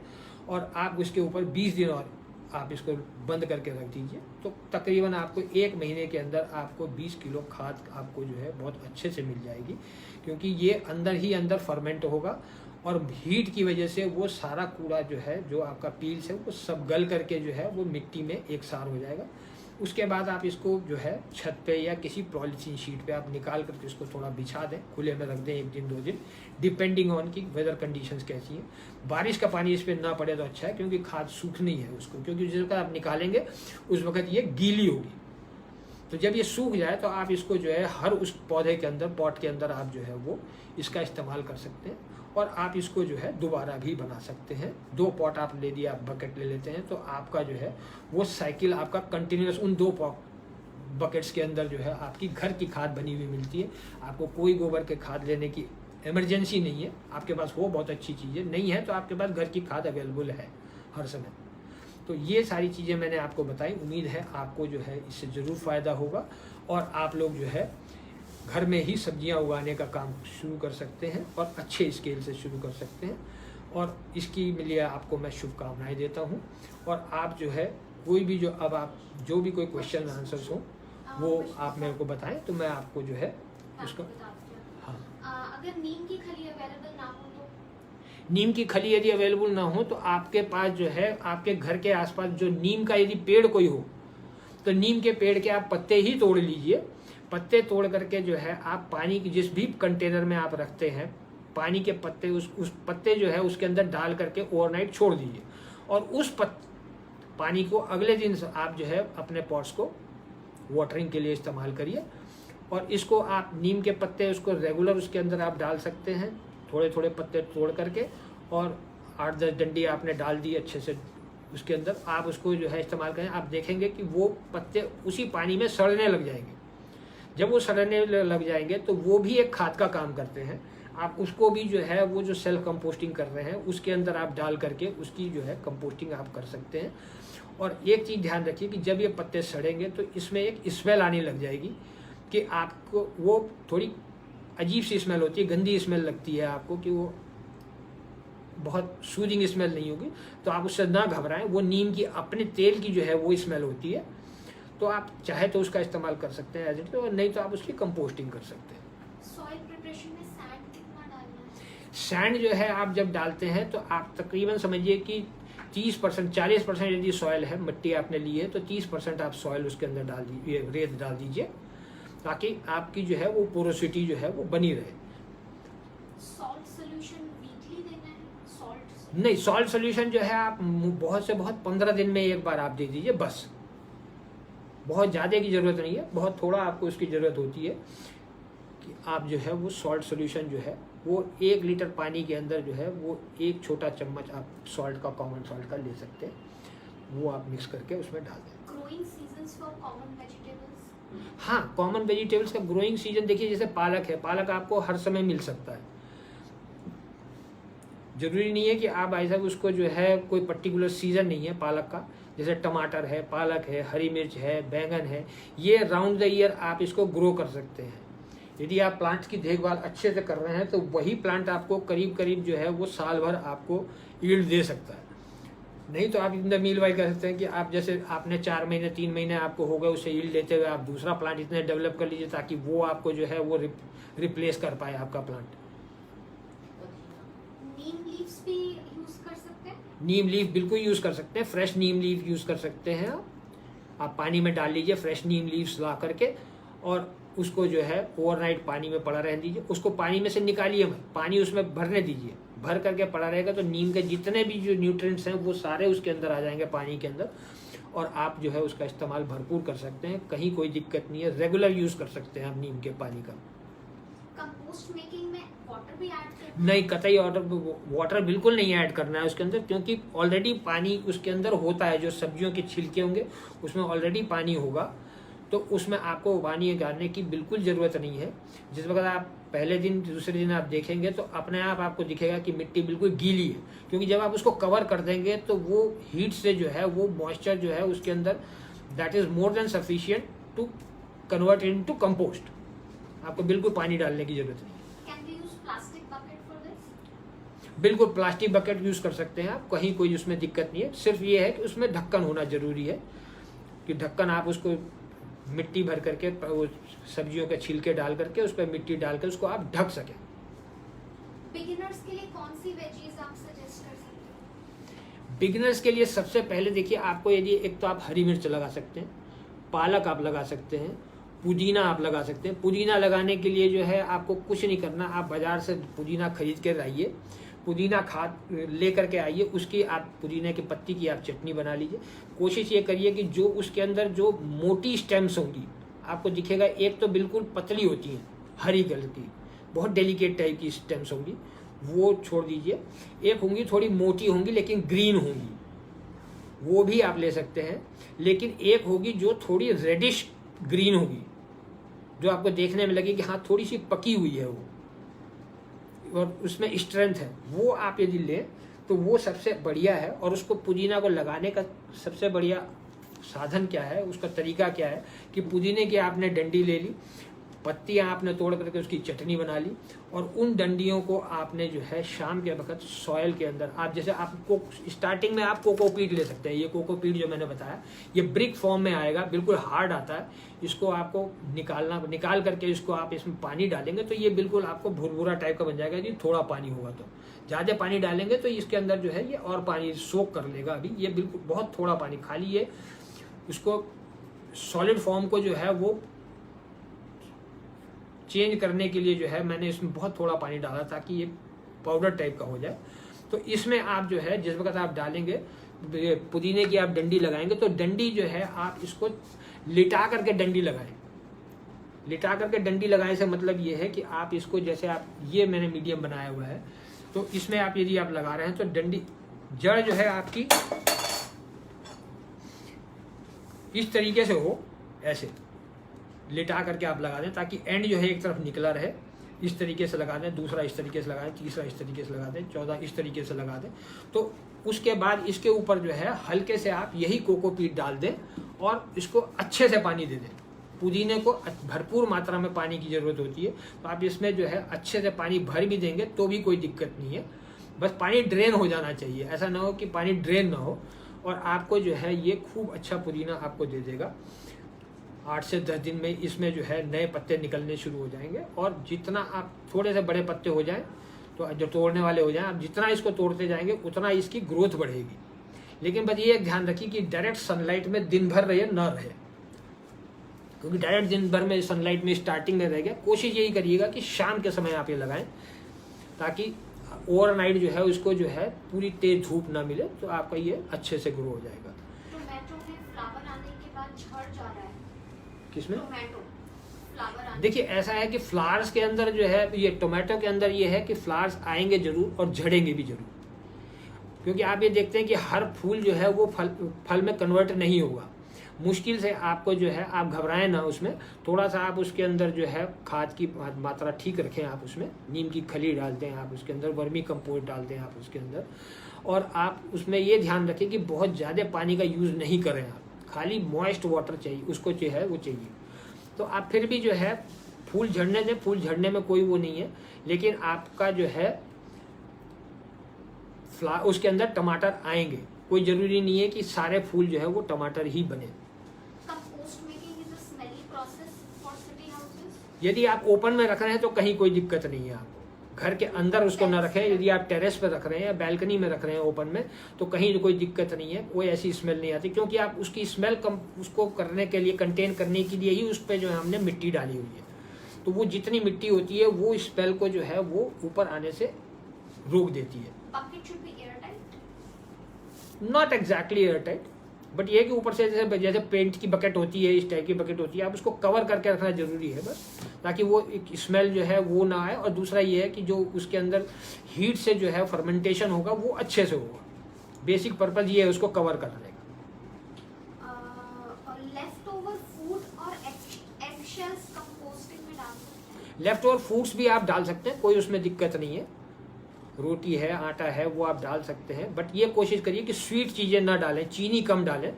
और आप उसके ऊपर 20 दिन और आप इसको बंद करके रख दीजिए, तो तकरीबन आपको 1 महीने के अंदर आपको 20 किलो खाद आपको जो है बहुत अच्छे से मिल जाएगी। क्योंकि ये अंदर ही अंदर फर्मेंट होगा, और हीट की वजह से वो सारा कूड़ा जो है, जो आपका पील्स है, वो सब गल करके जो है वो मिट्टी में एक सार हो जाएगा। उसके बाद आप इसको जो है छत पे या किसी पॉलीथीन शीट पे आप निकाल करके इसको थोड़ा बिछा दें, खुले में रख दें 1 दिन 2 दिन, डिपेंडिंग ऑन की वेदर कंडीशंस कैसी हैं। बारिश का पानी इस पर ना पड़े तो अच्छा है, क्योंकि खाद सूखनी है उसको, क्योंकि जिस वक्त आप निकालेंगे उस वक्त ये गीली होगी। तो जब ये सूख जाए तो आप इसको जो है हर उस पौधे के अंदर, पॉट के अंदर आप जो है वो इसका इस्तेमाल कर सकते हैं। और आप इसको जो है दोबारा भी बना सकते हैं। 2 पॉट आप ले दिए, आप बकेट ले लेते हैं, तो आपका जो है वो साइकिल आपका कंटिन्यूस उन 2 बकेट्स के अंदर जो है आपकी घर की खाद बनी हुई मिलती है। आपको कोई गोबर के खाद लेने की इमरजेंसी नहीं है। आपके पास वो बहुत अच्छी चीज़ है, नहीं है तो आपके पास घर की खाद अवेलेबल है हर समय। तो ये सारी चीज़ें मैंने आपको बताई। उम्मीद है आपको जो है इससे ज़रूर फ़ायदा होगा और आप लोग जो है घर में ही सब्जियां उगाने का काम शुरू कर सकते हैं और अच्छे स्केल से शुरू कर सकते हैं। और इसकी लिए आपको मैं शुभकामनाएं देता हूं। और आप जो है कोई भी अब आप जो भी कोई क्वेश्चन आंसर्स हो वो आप मेरे को बताएं तो मैं आपको जो है उसका। हाँ, अगर नीम की खली अवेलेबल ना हो तो? नीम की खली यदि अवेलेबल ना हो तो आपके पास जो है आपके घर के आसपास जो नीम का यदि पेड़ कोई हो तो नीम के पेड़ के आप पत्ते ही तोड़ लीजिए। पत्ते तोड़ करके जो है आप पानी की जिस भी कंटेनर में आप रखते हैं, पानी के पत्ते उस पत्ते जो है उसके अंदर डाल करके ओवरनाइट छोड़ दीजिए। और उस पानी को अगले दिन आप जो है अपने पॉट्स को वाटरिंग के लिए इस्तेमाल करिए। और इसको आप नीम के पत्ते उसको रेगुलर उसके अंदर आप डाल सकते हैं, थोड़े थोड़े पत्ते तोड़ करके, और 8-10 डंडी आपने डाल दी अच्छे से उसके अंदर। आप उसको जो है इस्तेमाल करें, आप देखेंगे कि वो पत्ते उसी पानी में सड़ने लग जाएंगे। जब वो सड़ने लग जाएंगे तो वो भी एक खाद का काम करते हैं। आप उसको भी जो है वो जो सेल्फ कंपोस्टिंग कर रहे हैं उसके अंदर आप डाल करके उसकी जो है कंपोस्टिंग आप कर सकते हैं। और एक चीज़ ध्यान रखिए कि जब ये पत्ते सड़ेंगे तो इसमें एक स्मेल आने लग जाएगी कि आपको वो थोड़ी अजीब सी स्मेल होती है, गंदी स्मेल लगती है आपको, कि वो बहुत सूदिंग स्मेल नहीं होगी। तो आप उससे ना घबराएं, वो नीम की अपने तेल की जो है वो स्मेल होती है। तो आप चाहे तो उसका इस्तेमाल कर सकते हैं एज इट, और नहीं तो आप उसकी कंपोस्टिंग कर सकते हैं। सॉइल प्रिपरेशन में सैंड कितना डालना है? सैंड जो है आप जब डालते हैं तो आप तकरीबन समझिए कि 30%, 40% यदि सॉइल है, मिट्टी आपने ली है, तो 30% आप सॉइल उसके अंदर डाल दीजिए, रेत डाल दीजिए, ताकि आपकी जो है वो पोरोसिटी जो है वो बनी रहे। सॉल्ट सोल्यूशन वीकली देना है? सॉल्ट नहीं, सॉल्ट सोल्यूशन जो है आप बहुत से बहुत 15 दिन में एक बार आप दे दीजिए बस। बहुत ज़्यादा की ज़रूरत नहीं है, बहुत थोड़ा आपको उसकी ज़रूरत होती है कि आप जो है वो सॉल्ट सोल्यूशन जो है वो 1 लीटर पानी के अंदर जो है वो 1 छोटा चम्मच आप सॉल्ट का, कॉमन सॉल्ट का ले सकते हैं, वो आप मिक्स करके उसमें डाल दें। Growing seasons for common vegetables? हाँ, कॉमन वेजिटेबल्स का ग्रोइंग सीजन देखिए, जैसे पालक है, पालक आपको हर समय मिल सकता है। जरूरी नहीं है कि आप भाई साहब उसको जो है कोई पर्टिकुलर सीजन नहीं है पालक का। जैसे टमाटर है, पालक है, हरी मिर्च है, बैंगन है, ये राउंड द ईयर आप इसको ग्रो कर सकते हैं। यदि आप प्लांट्स की देखभाल अच्छे से कर रहे हैं तो वही प्लांट आपको करीब करीब जो है वो साल भर आपको यील्ड दे सकता है। नहीं तो आप इतना मील वाई कर सकते हैं कि आप जैसे आपने 4 महीने 3 महीने आपको हो गए उसे यील्ड लेते हुए, आप दूसरा प्लांट इतने डेवलप कर लीजिए ताकि वो आपको जो है वो रिप्लेस कर पाए आपका प्लांट। नीम लीव्स भी यूज कर सकते हैं? नीम लीफ बिल्कुल यूज़ कर सकते हैं, फ्रेश नीम लीफ यूज़ कर सकते हैं। आप पानी में डाल लीजिए फ्रेश नीम लीव्स ला करके, और उसको जो है ओवरनाइट पानी में पड़ा रहने दीजिए। उसको पानी में से निकालिए मत, पानी उसमें भरने दीजिए। भर करके पड़ा रहेगा तो नीम के जितने भी जो न्यूट्रिएंट्स हैं वो सारे उसके अंदर आ जाएंगे पानी के अंदर, और आप जो है उसका इस्तेमाल भरपूर कर सकते हैं। कहीं कोई दिक्कत नहीं है, रेगुलर यूज़ कर सकते हैं आप नीम के पानी का। कंपोस्ट मेकिंग में वाटर भी ऐड करना है? नहीं, कतई वाटर बिल्कुल नहीं ऐड करना है उसके अंदर, क्योंकि ऑलरेडी पानी उसके अंदर होता है। जो सब्जियों के छिलके होंगे उसमें ऑलरेडी पानी होगा, तो उसमें आपको उबालने गाड़ने की बिल्कुल ज़रूरत नहीं है। जिस वक्त आप पहले दिन दूसरे दिन आप देखेंगे तो अपने आप आपको दिखेगा कि मिट्टी बिल्कुल गीली है, क्योंकि जब आप उसको कवर कर देंगे तो वो हीट से जो है वो मॉइस्चर जो है उसके अंदर that is more than sufficient to convert into compost. आपको बिल्कुल पानी डालने की जरूरत नहीं। Can we use plastic bucket for this? बिल्कुल प्लास्टिक बकेट यूज़ कर सकते हैं आप, कहीं कोई उसमें दिक्कत नहीं है। सिर्फ ये है कि उसमें ढक्कन होना जरूरी है, कि ढक्कन आप उसको मिट्टी भर करके वो सब्जियों के छिलके डाल करके उस पर मिट्टी डाल कर उसको आप ढक सकें। बिगिनर्स के लिए कौन सी वेजीज आप सजेस्ट कर सकते हैं? बिगिनर्स के लिए सबसे पहले देखिए, आपको यदि एक तो आप हरी मिर्च लगा सकते हैं, पालक आप लगा सकते हैं, पुदीना आप लगा सकते हैं। पुदीना लगाने के लिए जो है आपको कुछ नहीं करना, आप बाजार से पुदीना खरीद के लाइए, पुदीना खाद ले करके आइए, उसकी आप पुदीने की पत्ती की आप चटनी बना लीजिए। कोशिश ये करिए कि जो उसके अंदर जो मोटी स्टेम्स होंगी आपको दिखेगा, एक तो बिल्कुल पतली होती हैं, हरी कलर की, बहुत डेलिकेट टाइप की स्टेम्स होंगी, वो छोड़ दीजिए। एक होंगी थोड़ी मोटी होंगी लेकिन ग्रीन होंगी, वो भी आप ले सकते हैं। लेकिन एक होगी जो थोड़ी रेडिश ग्रीन होगी, जो आपको देखने में लगे कि हाँ थोड़ी सी पकी हुई है वो, और उसमें स्ट्रेंथ है, वो आप यदि लें तो वो सबसे बढ़िया है। और उसको पुदीना को लगाने का सबसे बढ़िया साधन क्या है, उसका तरीका क्या है कि पुदीने की आपने डंडी ले ली, पत्तियां आपने तोड़ करके उसकी चटनी बना ली, और उन डंडियों को आपने जो है शाम के वक्त सॉयल के अंदर, आप जैसे आपको स्टार्टिंग में आप कोकोपीट ले सकते हैं। ये कोकोपीट जो मैंने बताया ये ब्रिक फॉर्म में आएगा, बिल्कुल हार्ड आता है। इसको आपको निकाल करके इसको आप इसमें पानी डालेंगे तो ये बिल्कुल आपको भुरभुरा टाइप का बन जाएगा। जी थोड़ा पानी होगा तो, ज़्यादा पानी डालेंगे तो इसके अंदर जो है ये और पानी सोक कर लेगा। अभी ये बिल्कुल बहुत थोड़ा पानी, खाली ये उसको सॉलिड फॉर्म को जो है वो चेंज करने के लिए जो है मैंने इसमें बहुत थोड़ा पानी डाला ताकि ये पाउडर टाइप का हो जाए। तो इसमें आप जो है जिस वक्त आप डालेंगे पुदीने की, आप डंडी लगाएंगे तो डंडी जो है आप इसको लिटा करके डंडी लगाएं। लिटा करके डंडी लगाने से मतलब ये है कि आप इसको, जैसे आप ये मैंने मीडियम बनाया हुआ है, तो इसमें आप यदि आप लगा रहे हैं तो डंडी जड़ जो है आपकी इस तरीके से हो, ऐसे लिटा करके आप लगा दें ताकि एंड जो है एक तरफ निकला रहे। इस तरीके से लगा दें, दूसरा इस तरीके से लगा दें, तीसरा इस तरीके से लगा दें, 14 इस तरीके से लगा दें। तो उसके बाद इसके ऊपर जो है हल्के से आप यही कोकोपीट डाल दें और इसको अच्छे से पानी दे दें। पुदीने को भरपूर मात्रा में पानी की ज़रूरत होती है, तो आप इसमें जो है अच्छे से पानी भर भी देंगे तो भी कोई दिक्कत नहीं है। बस पानी ड्रेन हो जाना चाहिए, ऐसा ना हो कि पानी ड्रेन ना हो। और आपको जो है ये खूब अच्छा पुदीना आपको दे देगा। 8 से 10 दिन में इसमें जो है नए पत्ते निकलने शुरू हो जाएंगे। और जितना आप थोड़े से बड़े पत्ते हो जाएं तो जो तोड़ने वाले हो जाएं, आप जितना इसको तोड़ते जाएंगे उतना इसकी ग्रोथ बढ़ेगी। लेकिन बस ये ध्यान रखिए कि डायरेक्ट सनलाइट में दिन भर रहे न रहे, क्योंकि डायरेक्ट दिन भर में सनलाइट में स्टार्टिंग में रह गया। कोशिश यही करिएगा कि शाम के समय आप ये लगाएं ताकि ओवरनाइट जो है उसको जो है पूरी तेज धूप ना मिले, तो आपका ये अच्छे से ग्रो हो जाएगा। टोमेटो में फ्लावर आने के बाद झड़ जा रहा है। किसमें? टोमेटो फ्लावर आने। देखिए ऐसा है कि फ्लावर्स के अंदर जो है, ये टोमेटो के अंदर ये है कि फ्लावर्स आएंगे जरूर और झड़ेंगे भी जरूर, क्योंकि आप ये देखते हैं कि हर फूल जो है वो फल में कन्वर्ट नहीं होगा। मुश्किल से आपको जो है, आप घबराएं ना उसमें, थोड़ा सा आप उसके अंदर जो है खाद की मात्रा ठीक रखें। आप उसमें नीम की खली डालते हैं, आप उसके अंदर वर्मी कंपोस्ट डालते हैं आप उसके अंदर, और आप उसमें ये ध्यान रखें कि बहुत ज़्यादा पानी का यूज़ नहीं करें आप, खाली मॉइस्ट वाटर चाहिए उसको, जो है वो चाहिए। तो आप फिर भी जो है फूल झड़ने दें, फूल झड़ने में कोई वो नहीं है, लेकिन आपका जो है उसके अंदर टमाटर आएंगे। कोई ज़रूरी नहीं है कि सारे फूल जो है वो टमाटर ही बने। यदि आप ओपन में रख रहे हैं तो कहीं कोई दिक्कत नहीं है आपको। घर के अंदर उसको ना रखें। यदि आप टेरेस पर रख रहे हैं या बैल्कनी में रख रहे हैं ओपन में, तो कहीं कोई दिक्कत नहीं है, कोई ऐसी स्मेल नहीं आती, क्योंकि आप उसकी स्मेल उसको करने के लिए, कंटेन करने के लिए ही उस पर जो है हमने मिट्टी डाली हुई है। तो वो जितनी मिट्टी होती है वो स्मेल को जो है वो ऊपर आने से रोक देती है। Not exactly air tight, but ये कि ऊपर से जैसे पेंट की बकेट होती है, इस टाइप की बकेट होती है, आप उसको कवर करके रखना जरूरी है बस, ताकि वो एक स्मेल जो है वो ना आए। और दूसरा ये है कि जो उसके अंदर हीट से जो है फर्मेंटेशन होगा वो अच्छे से होगा। बेसिक पर्पज ये है उसको कवर करने का। लेफ्ट ओवर फूड और एगशेल्स कंपोस्टिंग में डाल सकते हैं। लेफ्ट ओवर फूड्स भी आप डाल सकते हैं, कोई उसमें दिक्कत नहीं है। रोटी है, आटा है, वो आप डाल सकते हैं, बट ये कोशिश करिए कि स्वीट चीज़ें ना डालें, चीनी कम डालें।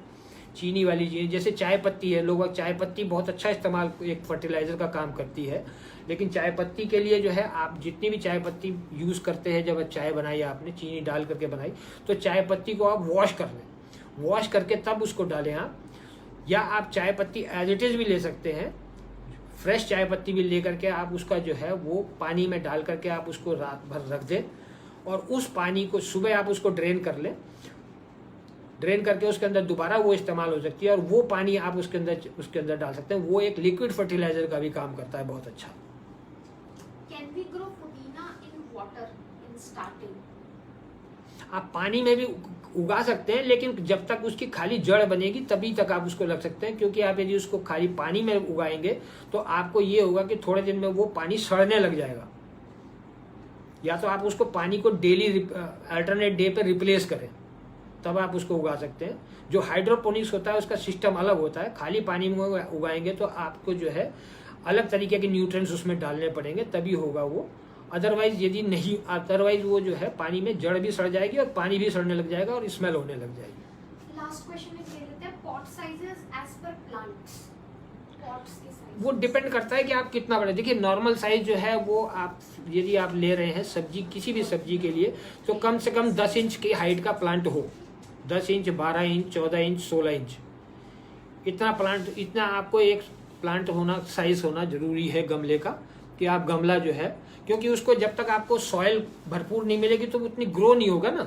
चीनी वाली चीज़ जैसे चाय पत्ती है, लोग चाय पत्ती बहुत अच्छा इस्तेमाल, एक फर्टिलाइज़र का काम करती है। लेकिन चाय पत्ती के लिए जो है आप जितनी भी चाय पत्ती यूज़ करते हैं, जब चाय बनाई आपने चीनी डाल करके बनाई, तो चाय पत्ती को आप वॉश कर लें, वॉश करके तब उसको डालें आप। या आप चाय पत्ती एज इट इज़ भी ले सकते हैं, फ्रेश चाय पत्ती भी ले करके आप उसका जो है वो पानी में डाल करके आप उसको रात भर रख दें, और उस पानी को सुबह आप उसको ड्रेन कर लें। ड्रेन करके उसके अंदर दोबारा वो इस्तेमाल हो सकती है, और वो पानी आप उसके अंदर डाल सकते हैं। वो एक लिक्विड फर्टिलाइजर का भी काम करता है बहुत अच्छा। Can we grow पुदीना in water in starting? आप पानी में भी उगा सकते हैं, लेकिन जब तक उसकी खाली जड़ बनेगी तभी तक आप उसको रख सकते हैं, क्योंकि आप यदि उसको खाली पानी में उगाएंगे तो आपको ये होगा कि थोड़े दिन में वो पानी सड़ने लग जाएगा। या तो आप उसको पानी को डेली अल्टरनेट डे पे रिप्लेस करें, तब आप उसको उगा सकते हैं। जो हाइड्रोपोनिक्स होता है उसका सिस्टम अलग होता है, खाली पानी में उगाएंगे तो आपको जो है अलग तरीके के न्यूट्रिएंट्स उसमें डालने पड़ेंगे, तभी होगा वो। अदरवाइज यदि नहीं, अदरवाइज वो जो है पानी में जड़ भी सड़ जाएगी और पानी भी सड़ने लग जाएगा और स्मेल होने लग जाएगी। लास्ट क्वेश्चन में कह देते हैं pot sizes as per plants, pots के साइज वो डिपेंड करता है कि आप कितना बड़े। देखिए नॉर्मल साइज जो है वो आप यदि आप ले रहे हैं सब्जी, किसी भी सब्जी के लिए, तो कम से कम 10 इंच की हाइट का प्लांट हो, 10 इंच, 12 इंच, 14 इंच, 16 इंच, इतना प्लांट, इतना आपको एक प्लांट होना, साइज होना जरूरी है गमले का, कि आप गमला जो है, क्योंकि उसको जब तक आपको सॉइल भरपूर नहीं मिलेगी तो उतनी ग्रो नहीं होगा ना।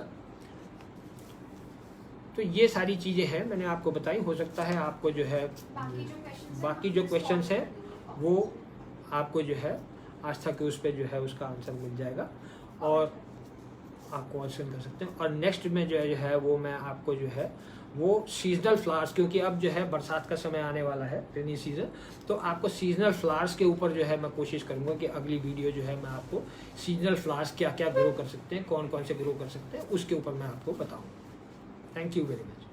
तो ये सारी चीजें हैं मैंने आपको बताई। हो सकता है आपको जो है बाकी जो क्वेश्चंस हैं वो आपको जो है आस्था के उस पर जो है उसका आंसर मिल जाएगा और आप क्वेश्चन कर सकते हैं। और नेक्स्ट में जो है वो मैं आपको जो है वो सीजनल फ्लावर्स, क्योंकि अब जो है बरसात का समय आने वाला है, रेनी सीजन, तो आपको सीजनल फ्लावर्स के ऊपर जो है मैं कोशिश करूंगा कि अगली वीडियो जो है मैं आपको सीजनल फ्लावर्स क्या क्या ग्रो कर सकते हैं, कौन कौन से ग्रो कर सकते हैं, उसके ऊपर मैं आपको बताऊँ। Thank you very much.